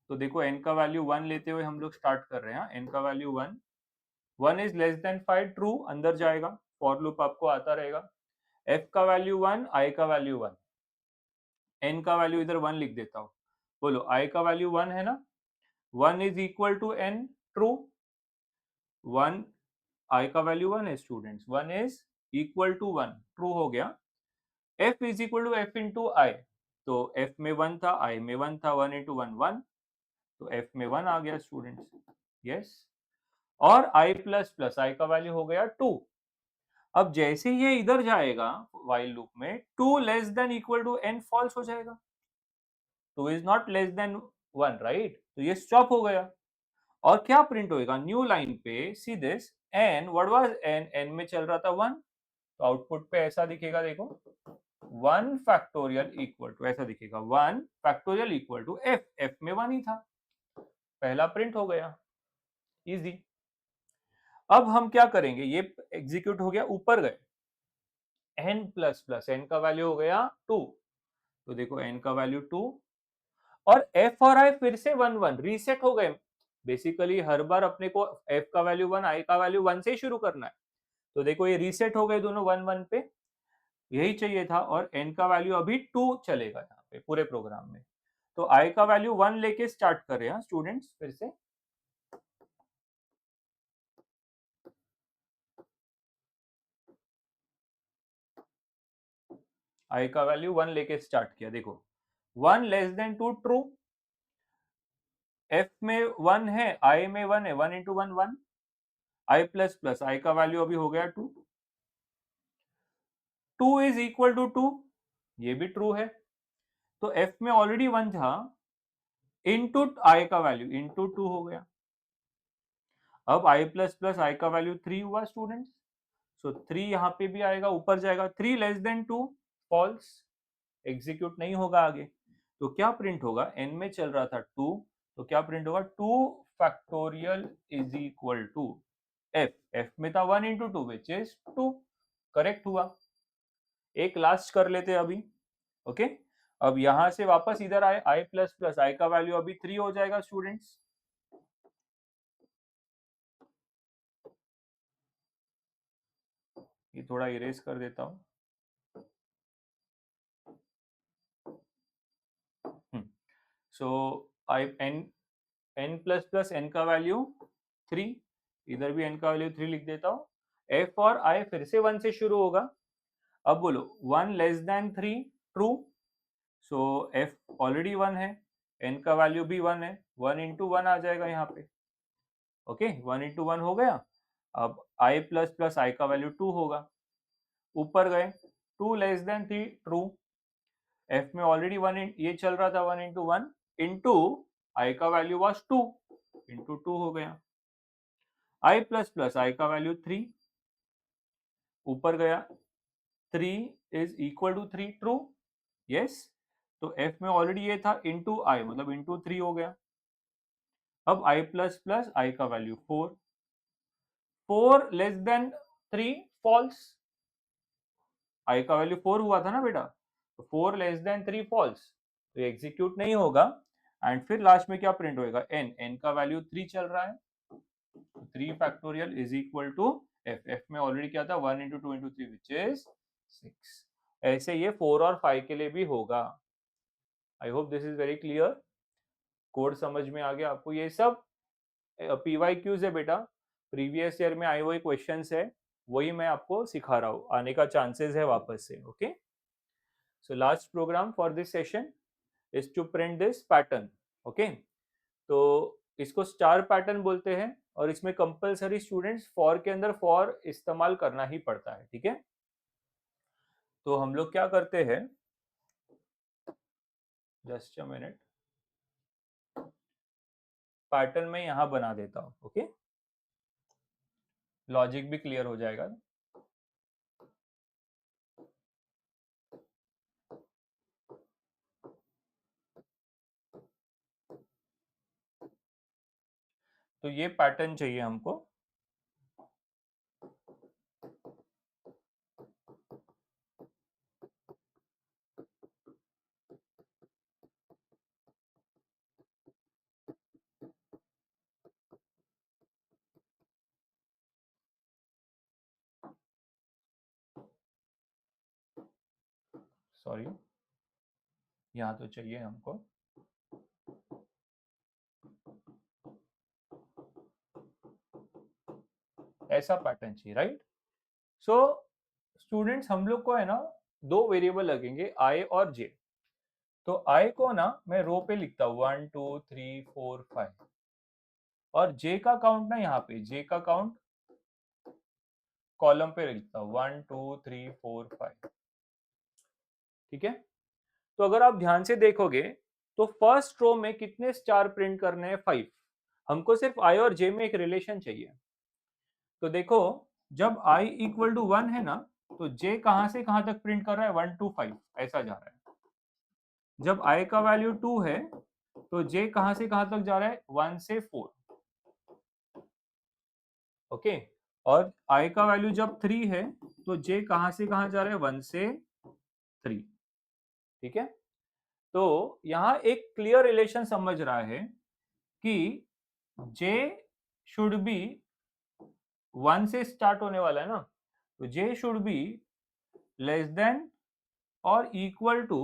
तो देखो n का वैल्यू 1 लेते हुए हम लोग स्टार्ट कर रहे हैं। n का value 1, 1 is less than 5, true, अंदर जाएगा, फॉर लूप आपको आता रहेगा। f का वैल्यू 1, i का वैल्यू 1, n का वैल्यू इधर 1 लिख देता हूँ। बोलो i का वैल्यू 1 है ना, 1 is equal to n, true, 1, i का वैल्यू 1 है students, 1 is equal to 1, true हो गया। f is equal to f into i, तो f में 1 था, i में 1 था, 1 इंटू 1 1, तो f में 1 आ गया स्टूडेंट्स। यस, और i प्लस प्लस i का वैल्यू हो गया 2। अब जैसे ये इधर जाएगा while लूप में, 2 less than equal to n false हो जाएगा, 2 is not less than 1, right, तो ये स्टॉप हो गया। और क्या प्रिंट होएगा न्यू लाइन पे, see this n, what was n, n में चल रहा था 1, तो आउटपुट पे ऐसा दिखेगा, देखो 1 फैक्टोरियल इक्वल टू, ऐसा दिखेगा 1 factorial equal to f, f में 1 ही था, पहला प्रिंट हो गया, इजी। अब हम क्या करेंगे, ये एग्जीक्यूट हो गया, ऊपर गए, n प्लस प्लस, n का वैल्यू हो गया 2, तो देखो n का वैल्यू 2, और f और i फिर से 1 1 रीसेट हो गए। बेसिकली हर बार अपने को f का वैल्यू 1, i का वैल्यू 1 से ही शुरू करना है, तो देखो ये रीसेट हो गए दोनों 1 1 पे, यही चाहिए था। और n का वैल्यू अभी 2 चलेगा यहाँ पे पूरे प्रोग्राम में, तो i का वैल्यू 1 लेके स्टार्ट कर रहे हैं स्टूडेंट्स, फिर से i का वैल्यू 1 लेके स्टार्ट किया, देखो 1 लेस देन 2, ट्रू, f में 1 है, i में 1 है, 1 into 1 1, i plus plus i का वैल्यू अभी हो गया 2, 2 इज इक्वल टू 2, ये भी ट्रू है, तो f में ऑलरेडी 1 था, इनटू i का वैल्यू इनटू 2 हो गया। अब i प्लस प्लस i का वैल्यू 3 हुआ स्टूडेंट्स, सो 3 यहाँ पे भी आएगा, ऊपर जाएगा, 3 लेस देन 2, फॉल्स, एग्जीक्यूट नहीं होगा आगे। तो क्या प्रिंट होगा, n में चल रहा था 2, तो क्या प्रिंट होगा, 2 factorial is equal to f, f में था 1 इंटू 2 विच इज 2, करेक्ट हुआ। एक लास्ट कर लेते हैं अभी। ओके, अब यहां से वापस इधर आए, i प्लस प्लस i का वैल्यू अभी 3 हो जाएगा स्टूडेंट्स, ये थोड़ा इरेज कर देता हूं। सो आई n प्लस प्लस n का वैल्यू 3, इधर भी n का वैल्यू 3 लिख देता हूं, f और i फिर से 1 से शुरू होगा। अब बोलो 1 लेस देन 3, ट्रू, सो f ऑलरेडी 1 है, n का वैल्यू भी 1 है, 1 इंटू 1 आ जाएगा यहाँ पे। ओके, 1 इंटू 1 हो गया। अब i प्लस प्लस i का वैल्यू 2 होगा, ऊपर गए, 2 लेस देन 3, ट्रू, f में ऑलरेडी 1 ये चल रहा था, 1 इंटू 1 इंटू i का वैल्यू वॉज 2, इंटू 2 हो गया। i प्लस प्लस i का वैल्यू 3, ऊपर गया, 3 is equal to 3, true, yes, तो f में ऑलरेडी ये था, इंटू i मतलब इंटू 3 हो गया। अब i प्लस प्लस i का value 4, 4 less than 3, false, i का वैल्यू 4 हुआ था ना बेटा, तो 4 लेस देन 3 फॉल्स, तो एग्जीक्यूट नहीं होगा। एंड फिर लास्ट में क्या प्रिंट होएगा, n, n का वैल्यू 3 चल रहा है, 3 factorial is equal to f, f में ऑलरेडी क्या था 1 इंटू 2 इंटू 3 विच इज 6। ऐसे ये 4 और 5 के लिए भी होगा। आई hope this is very clear, code समझ में आ गया आपको। ये सब PYQs है बेटा, प्रीवियस ईयर में आए हुए क्वेश्चंस है, वही मैं आपको सिखा रहा हूँ, आने का चांसेस है वापस से। Okay, so last program for this session is to print this pattern. Okay, तो इसको स्टार पैटर्न बोलते हैं और इसमें कंपलसरी स्टूडेंट्स फॉर के अंदर फॉर इस्तेमाल करना ही पड़ता है। ठीक है, तो हम लोग क्या करते हैं, जस्ट अ मिनट, पैटर्न में यहां बना देता हूं। ओके, लॉजिक भी क्लियर हो जाएगा। तो ये पैटर्न चाहिए हमको, सॉरी, यहाँ तो चाहिए हमको ऐसा पैटर्न चाहिए, राइट। सो स्टूडेंट्स हम लोग को है ना दो वेरिएबल लगेंगे आई और जे। तो आई को ना मैं रो पे लिखता हूँ 1 2 3 4 5, और जे का काउंट ना यहाँ पे, जे का काउंट कॉलम पे लिखता हूँ 1 2 3 4 5। ठीक है, तो अगर आप ध्यान से देखोगे तो फर्स्ट रो में कितने स्टार प्रिंट करने हैं, 5। हमको सिर्फ आई और जे में एक रिलेशन चाहिए। तो देखो, जब i इक्वल टू 1 है ना, तो j कहां से कहां तक प्रिंट कर रहा है, 1 to 5 ऐसा जा रहा है। जब i का वैल्यू 2 है तो j कहां से कहां तक जा रहा है, 1 से 4। ओके, और i का वैल्यू जब 3 है तो j कहां से कहां जा रहा है, 1 से 3। ठीक है, तो यहां एक क्लियर रिलेशन समझ रहा है कि j शुड बी 1 से स्टार्ट होने वाला है ना, तो j should be less than और इक्वल टू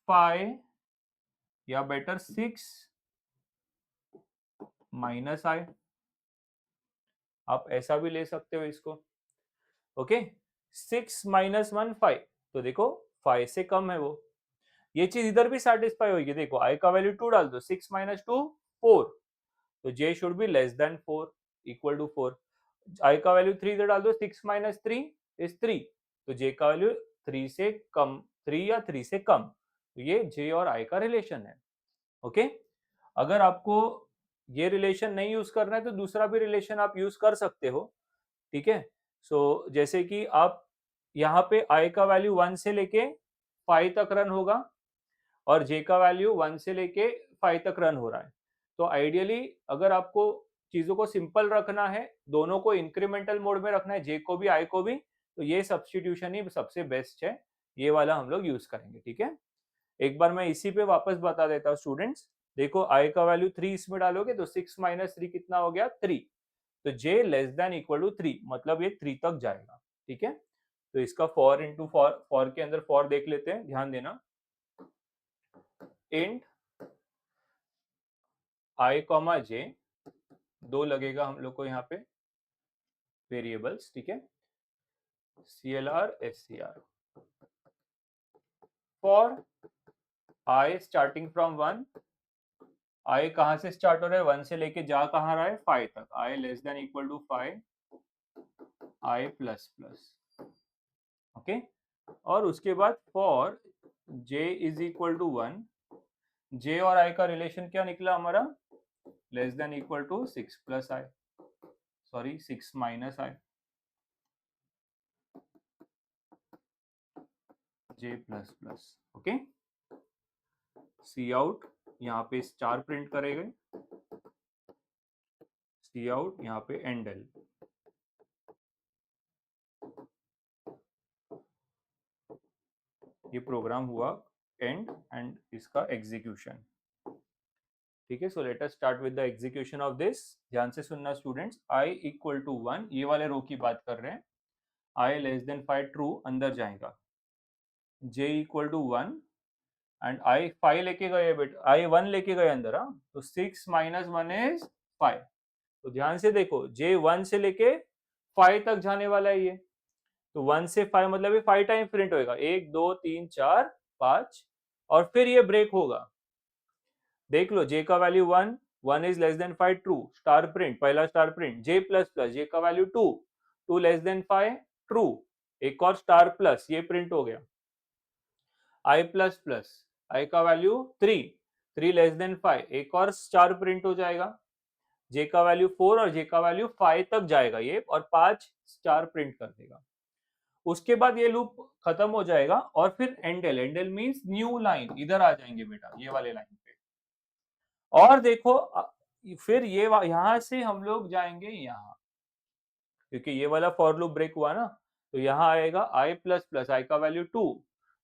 5 या बेटर 6 माइनस आई। आप ऐसा भी ले सकते हो इसको। ओके, 6 माइनस 1 5, तो देखो 5 से कम है वो, ये चीज इधर भी सेटिस्फाई होगी। देखो आई का वैल्यू 2 डाल दो, 6 माइनस 2 4, तो j should be less than 4, equal to 4। I का वैल्यू 3 इधर डाल दो, 6 माइनस 3 इज 3, तो जे का वैल्यू 3 से कम, 3 या 3 से कम, तो ये जे और आई का रिलेशन है। ओके, अगर आपको ये रिलेशन नहीं यूज करना है तो दूसरा भी रिलेशन आप यूज कर सकते हो। ठीक है, सो जैसे कि आप यहाँ पे i का वैल्यू 1 से लेके 5 तक रन होगा और j का वैल्यू 1 से लेके 5 तक रन हो रहा है। तो आइडियली अगर आपको चीजों को सिंपल रखना है, दोनों को इंक्रीमेंटल मोड में रखना है, j को भी i को भी, तो ये सब्सटीट्यूशन ही सबसे बेस्ट है, ये वाला हम लोग यूज करेंगे। ठीक है, एक बार मैं इसी पे वापस बता देता हूँ स्टूडेंट्स। देखो i का वैल्यू 3 इसमें डालोगे तो 6 माइनस 3 कितना हो गया, 3, तो j less than equal to 3, मतलब ये 3 तक जाएगा। ठीक है, तो इसका फॉर इंटू फॉर, फॉर के अंदर फॉर देख लेते हैं, ध्यान देना। इंट i कॉमा j, दो लगेगा हम लोग को यहाँ पे वेरिएबल्स। ठीक है, CLR SCR for i starting from 1, i कहां से स्टार्ट हो रहा है, 1 से लेके जा कहां रहा है, 5 तक, i less than equal to 5, i plus plus. Okay, और उसके बाद for j is equal to 1, j और i का रिलेशन क्या निकला हमारा, less than equal to 6 plus I, sorry 6 minus I, j plus plus. Okay, C out यहाँ पे स्टार प्रिंट करेंगे, सी आउट यहाँ पे एंड एल। ये प्रोग्राम हुआ एंड एंड इसका एग्जीक्यूशन। ठीक है, so let us start with the execution of this. ध्यान से सुनना स्टूडेंट्स, i इक्वल टू 1, ये वाले रो की बात कर रहे हैं। i लेस देन 5 ट्रू, अंदर जाएगा। j equal to 1 and i 5 लेके गए बेटा, i 1 लेके गए अंदर। हाँ, तो 6 माइनस 1 इज 5। तो ध्यान से देखो, j 1 से लेके 5 तक जाने वाला है ये। तो 1 से 5 मतलब ये 5 टाइम प्रिंट होएगा, 1 2 3 4 5, और फिर ये ब्रेक होगा। देख लो, j का value 1, 1 is less than 5 true, star print, पहला star print. j plus plus, j का वैल्यू 2, 2 लेस देन 5 ट्रू, एक और स्टार प्लस, ये प्रिंट हो गया। i प्लस प्लस, i का वैल्यू 3, 3 लेस देन 5, एक और स्टार प्रिंट हो जाएगा। j का वैल्यू 4 और j का वैल्यू 5 तक जाएगा ये, और 5 स्टार प्रिंट कर देगा। उसके बाद ये लूप खत्म हो जाएगा और फिर endl, endl means new line, इधर आ जाएंगे बेटा, ये वाले लाइन पे। और देखो फिर ये यहां से हम लोग जाएंगे यहाँ, क्योंकि ये वाला फॉर लूप ब्रेक हुआ ना, तो यहाँ आएगा i प्लस प्लस, i का value 2,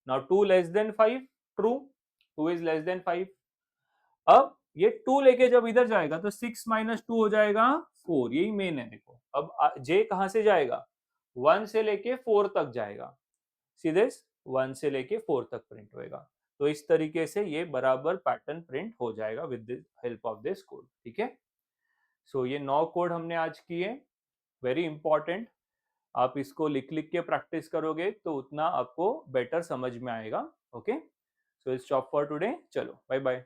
now 2 less than 5 true, 2 is less than 5। अब ये 2 लेके जब इधर जाएगा तो 6 माइनस 2 हो जाएगा 4, यही मेन है। देखो अब j कहां से जाएगा, 1 से लेके 4 तक जाएगा, सीधे 1 से लेके 4 तक प्रिंट होएगा। तो इस तरीके से ये बराबर पैटर्न प्रिंट हो जाएगा with the help of this code. ठीक है, सो ये 9 कोड हमने आज किए, वेरी इंपॉर्टेंट। आप इसको लिख लिख के प्रैक्टिस करोगे तो उतना आपको बेटर समझ में आएगा। Okay, so it's stop for today, चलो बाय बाय।